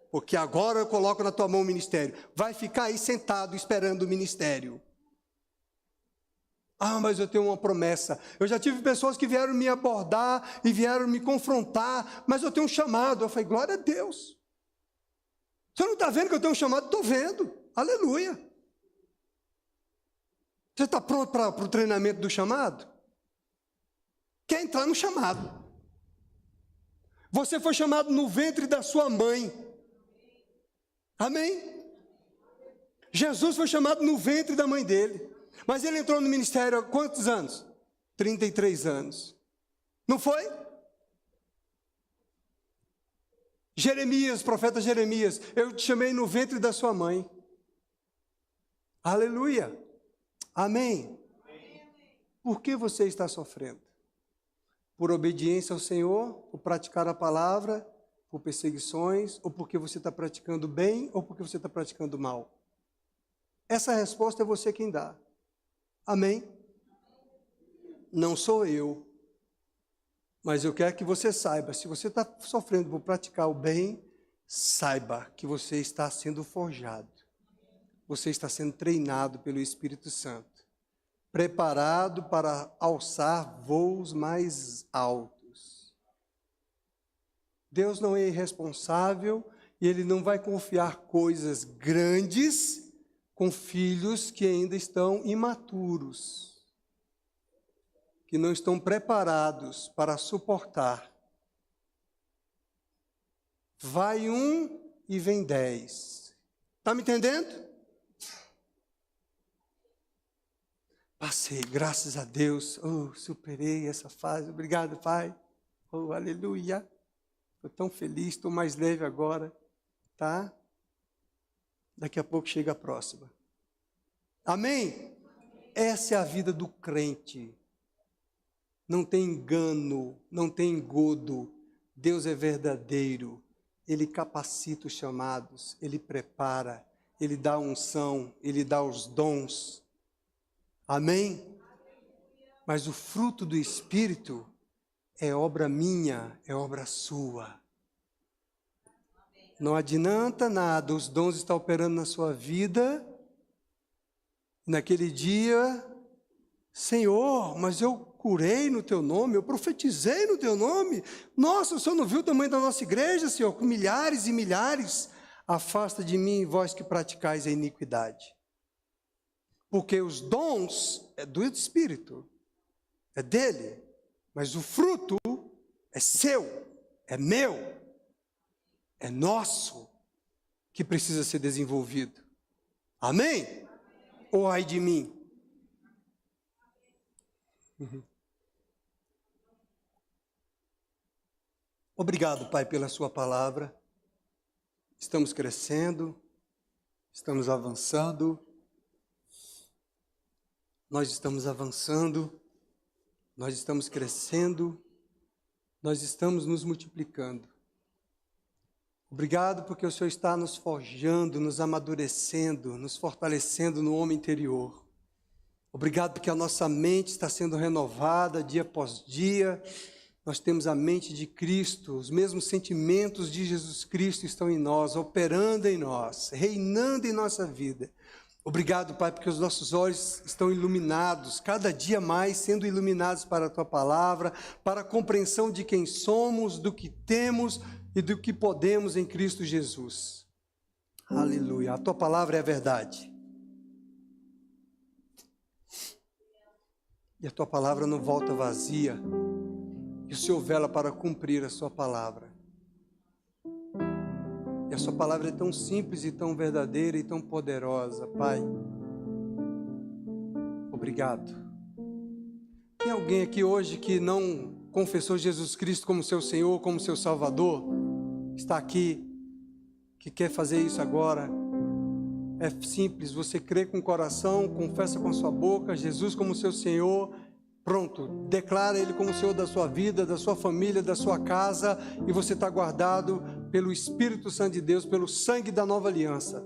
Porque agora eu coloco na tua mão o ministério. Vai ficar aí sentado esperando o ministério. Ah, mas eu tenho uma promessa. Eu já tive pessoas que vieram me abordar e vieram me confrontar, mas eu tenho um chamado. Eu falei: glória a Deus. Você não está vendo que eu tenho um chamado? Estou vendo. Aleluia. Você está pronto para o treinamento do chamado? Quer entrar no chamado. Você foi chamado no ventre da sua mãe. Amém? Jesus foi chamado no ventre da mãe dele. Mas ele entrou no ministério há quantos anos? 33 anos. Não foi? Jeremias, profeta Jeremias: eu te chamei no ventre da sua mãe. Aleluia. Amém. Por que você está sofrendo? Por obediência ao Senhor? Por praticar a palavra? Por perseguições, ou porque você está praticando bem, ou porque você está praticando mal? Essa resposta é você quem dá. Amém? Não sou eu. Mas eu quero que você saiba, se você está sofrendo por praticar o bem, saiba que você está sendo forjado. Você está sendo treinado pelo Espírito Santo. Preparado para alçar voos mais altos. Deus não é irresponsável e Ele não vai confiar coisas grandes com filhos que ainda estão imaturos, que não estão preparados para suportar. Vai um e vem 10. Está me entendendo? Passei, graças a Deus. Oh, superei essa fase. Obrigado, Pai. Oh, aleluia. Estou tão feliz, estou mais leve agora. Tá? Daqui a pouco chega a próxima. Amém? Essa é a vida do crente. Não tem engano, não tem engodo. Deus é verdadeiro. Ele capacita os chamados, Ele prepara, Ele dá a unção, Ele dá os dons. Amém? Mas o fruto do Espírito é obra minha, é obra sua. Não adianta nada, os dons estão operando na sua vida. Naquele dia, Senhor, mas eu curei no teu nome, eu profetizei no teu nome. Nossa, o Senhor não viu o tamanho da nossa igreja, Senhor, com milhares e milhares. Afasta de mim, vós que praticais a iniquidade. Porque os dons é do Espírito, é dele, mas o fruto é seu, é meu, é nosso, que precisa ser desenvolvido. Amém? Ou ai de mim? Obrigado, Pai, pela sua palavra. Estamos crescendo, estamos avançando. Nós estamos avançando, nós estamos crescendo, nós estamos nos multiplicando. Obrigado porque o Senhor está nos forjando, nos amadurecendo, nos fortalecendo no homem interior. Obrigado porque a nossa mente está sendo renovada dia após dia. Nós temos a mente de Cristo, os mesmos sentimentos de Jesus Cristo estão em nós, operando em nós, reinando em nossa vida. Obrigado, Pai, porque os nossos olhos estão iluminados, cada dia mais sendo iluminados para a Tua Palavra, para a compreensão de quem somos, do que temos e do que podemos em Cristo Jesus. Aleluia, a Tua Palavra é a verdade. E a Tua Palavra não volta vazia. E o Senhor vela para cumprir a sua palavra. E a sua palavra é tão simples e tão verdadeira e tão poderosa, Pai. Obrigado. Tem alguém aqui hoje que não confessou Jesus Cristo como seu Senhor, como seu Salvador? Está aqui, que quer fazer isso agora? É simples, você crê com o coração, confessa com a sua boca, Jesus como seu Senhor. Pronto, declara Ele como o Senhor da sua vida, da sua família, da sua casa, e você está guardado pelo Espírito Santo de Deus, pelo sangue da nova aliança.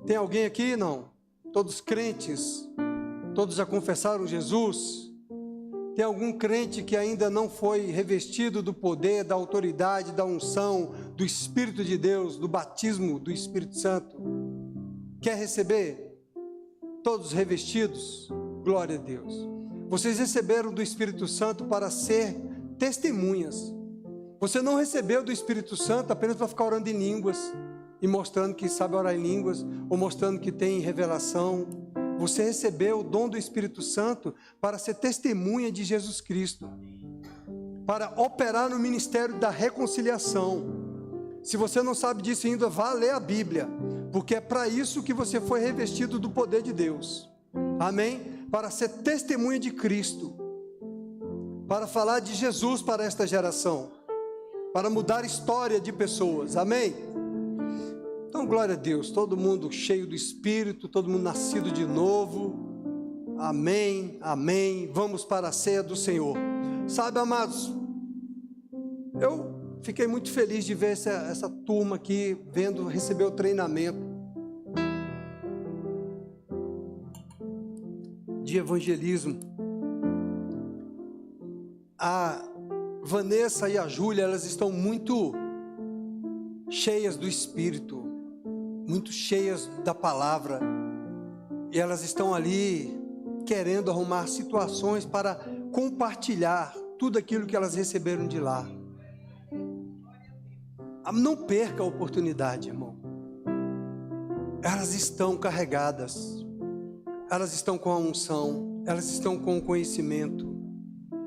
Tem alguém aqui? Não. Todos crentes, todos já confessaram Jesus. Tem algum crente que ainda não foi revestido do poder, da autoridade, da unção, do Espírito de Deus, do batismo do Espírito Santo? Quer receber? Todos revestidos? Glória a Deus. Vocês receberam do Espírito Santo para ser testemunhas. Você não recebeu do Espírito Santo apenas para ficar orando em línguas e mostrando que sabe orar em línguas ou mostrando que tem revelação. Você recebeu o dom do Espírito Santo para ser testemunha de Jesus Cristo, para operar no ministério da reconciliação. Se você não sabe disso ainda, vá ler a Bíblia, porque é para isso que você foi revestido do poder de Deus. Amém? Para ser testemunha de Cristo, para falar de Jesus para esta geração, para mudar a história de pessoas, amém? Então, glória a Deus, todo mundo cheio do Espírito, todo mundo nascido de novo, amém, amém, vamos para a ceia do Senhor. Sabe, amados, eu fiquei muito feliz de ver essa turma aqui, receber o treinamento de evangelismo. A Vanessa e a Júlia, elas estão muito cheias do Espírito, muito cheias da palavra, e elas estão ali querendo arrumar situações para compartilhar tudo aquilo que elas receberam de lá. Não perca a oportunidade, irmão. elas estão carregadas, elas estão com a unção, elas estão com o conhecimento,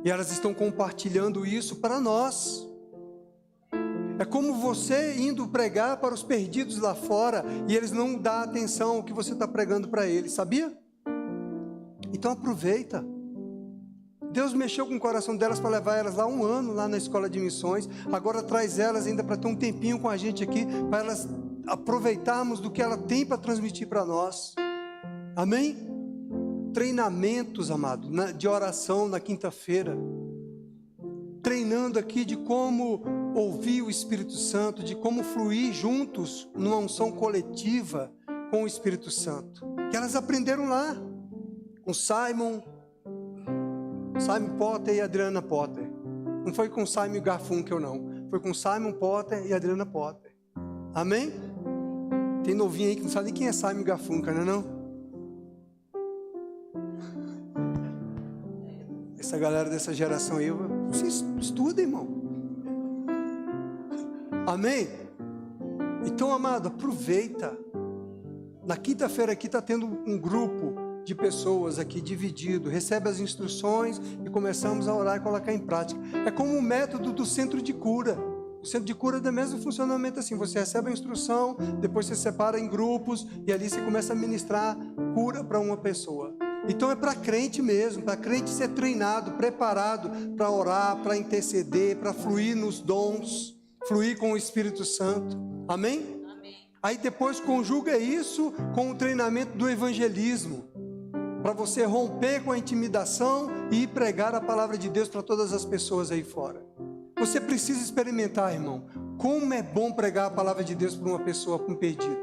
e elas estão compartilhando isso para nós. É como você indo pregar para os perdidos lá fora, e eles não dão atenção ao que você está pregando para eles, sabia? Então aproveita. Deus mexeu com o coração delas para levar elas lá 1 ano, lá na escola de missões. Agora traz elas ainda para ter um tempinho com a gente aqui, para elas aproveitarmos do que ela tem para transmitir para nós. Amém? Treinamentos, amado, de oração na quinta-feira. Treinando aqui de como ouvir o Espírito Santo, de como fluir juntos numa unção coletiva com o Espírito Santo. Que elas aprenderam lá, com Simon Potter e Adriana Potter. Não foi com Simon Garfunkel, não. Foi com Simon Potter e Adriana Potter. Amém? Tem novinho aí que não sabe nem quem é Simon Garfunkel, não é não? Essa galera dessa geração aí, você estuda, irmão. Amém? Então, amado, aproveita. Na quinta-feira aqui está tendo um grupo de pessoas aqui dividido, recebe as instruções e começamos a orar e colocar em prática. É como o método do centro de cura. O centro de cura é do mesmo funcionamento assim, você recebe a instrução, depois você separa em grupos e ali você começa a ministrar cura para uma pessoa. Então é para crente mesmo, para crente ser treinado, preparado para orar, para interceder, para fluir nos dons, fluir com o Espírito Santo. Amém? Amém. Aí depois conjuga isso com o treinamento do evangelismo, para você romper com a intimidação e ir pregar a palavra de Deus para todas as pessoas aí fora. Você precisa experimentar, irmão, como é bom pregar a palavra de Deus para uma pessoa, para um perdido.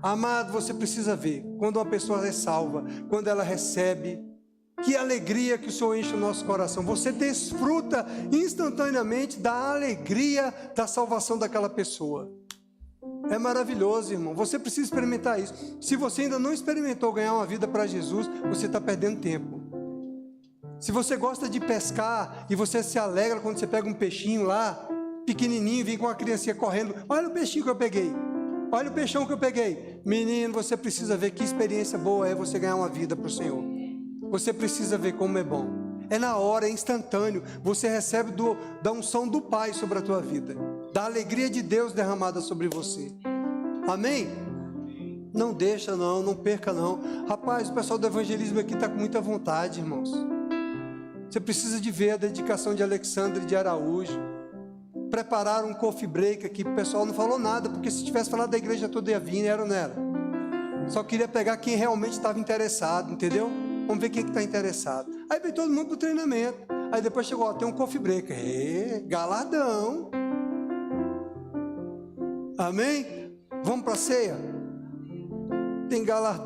Amado, você precisa ver, quando uma pessoa é salva, quando ela recebe, que alegria que o Senhor enche o nosso coração. Você desfruta instantaneamente da alegria da salvação daquela pessoa. É maravilhoso, irmão. Você precisa experimentar isso. Se você ainda não experimentou ganhar uma vida para Jesus, você está perdendo tempo. Se você gosta de pescar e você se alegra quando você pega um peixinho lá, pequenininho, vem com uma criancinha correndo, olha o peixinho que eu peguei, olha o peixão que eu peguei. Menino, você precisa ver que experiência boa é você ganhar uma vida para o Senhor. Você precisa ver como é bom. É na hora, é instantâneo. Você recebe da unção do Pai sobre a tua vida, da alegria de Deus derramada sobre você. Amém? Não deixa não, não perca não. Rapaz, o pessoal do evangelismo aqui está com muita vontade, irmãos. Você precisa de ver a dedicação de Alexandre de Araújo. Prepararam um coffee break aqui, o pessoal não falou nada, porque se tivesse falado da igreja toda ia vir, era ou não era? Só queria pegar quem realmente estava interessado, entendeu? Vamos ver quem está interessado. Aí veio todo mundo para o treinamento. Aí depois chegou, ó, tem um coffee break. Galadão. Amém? Vamos para a ceia? Tem galardão.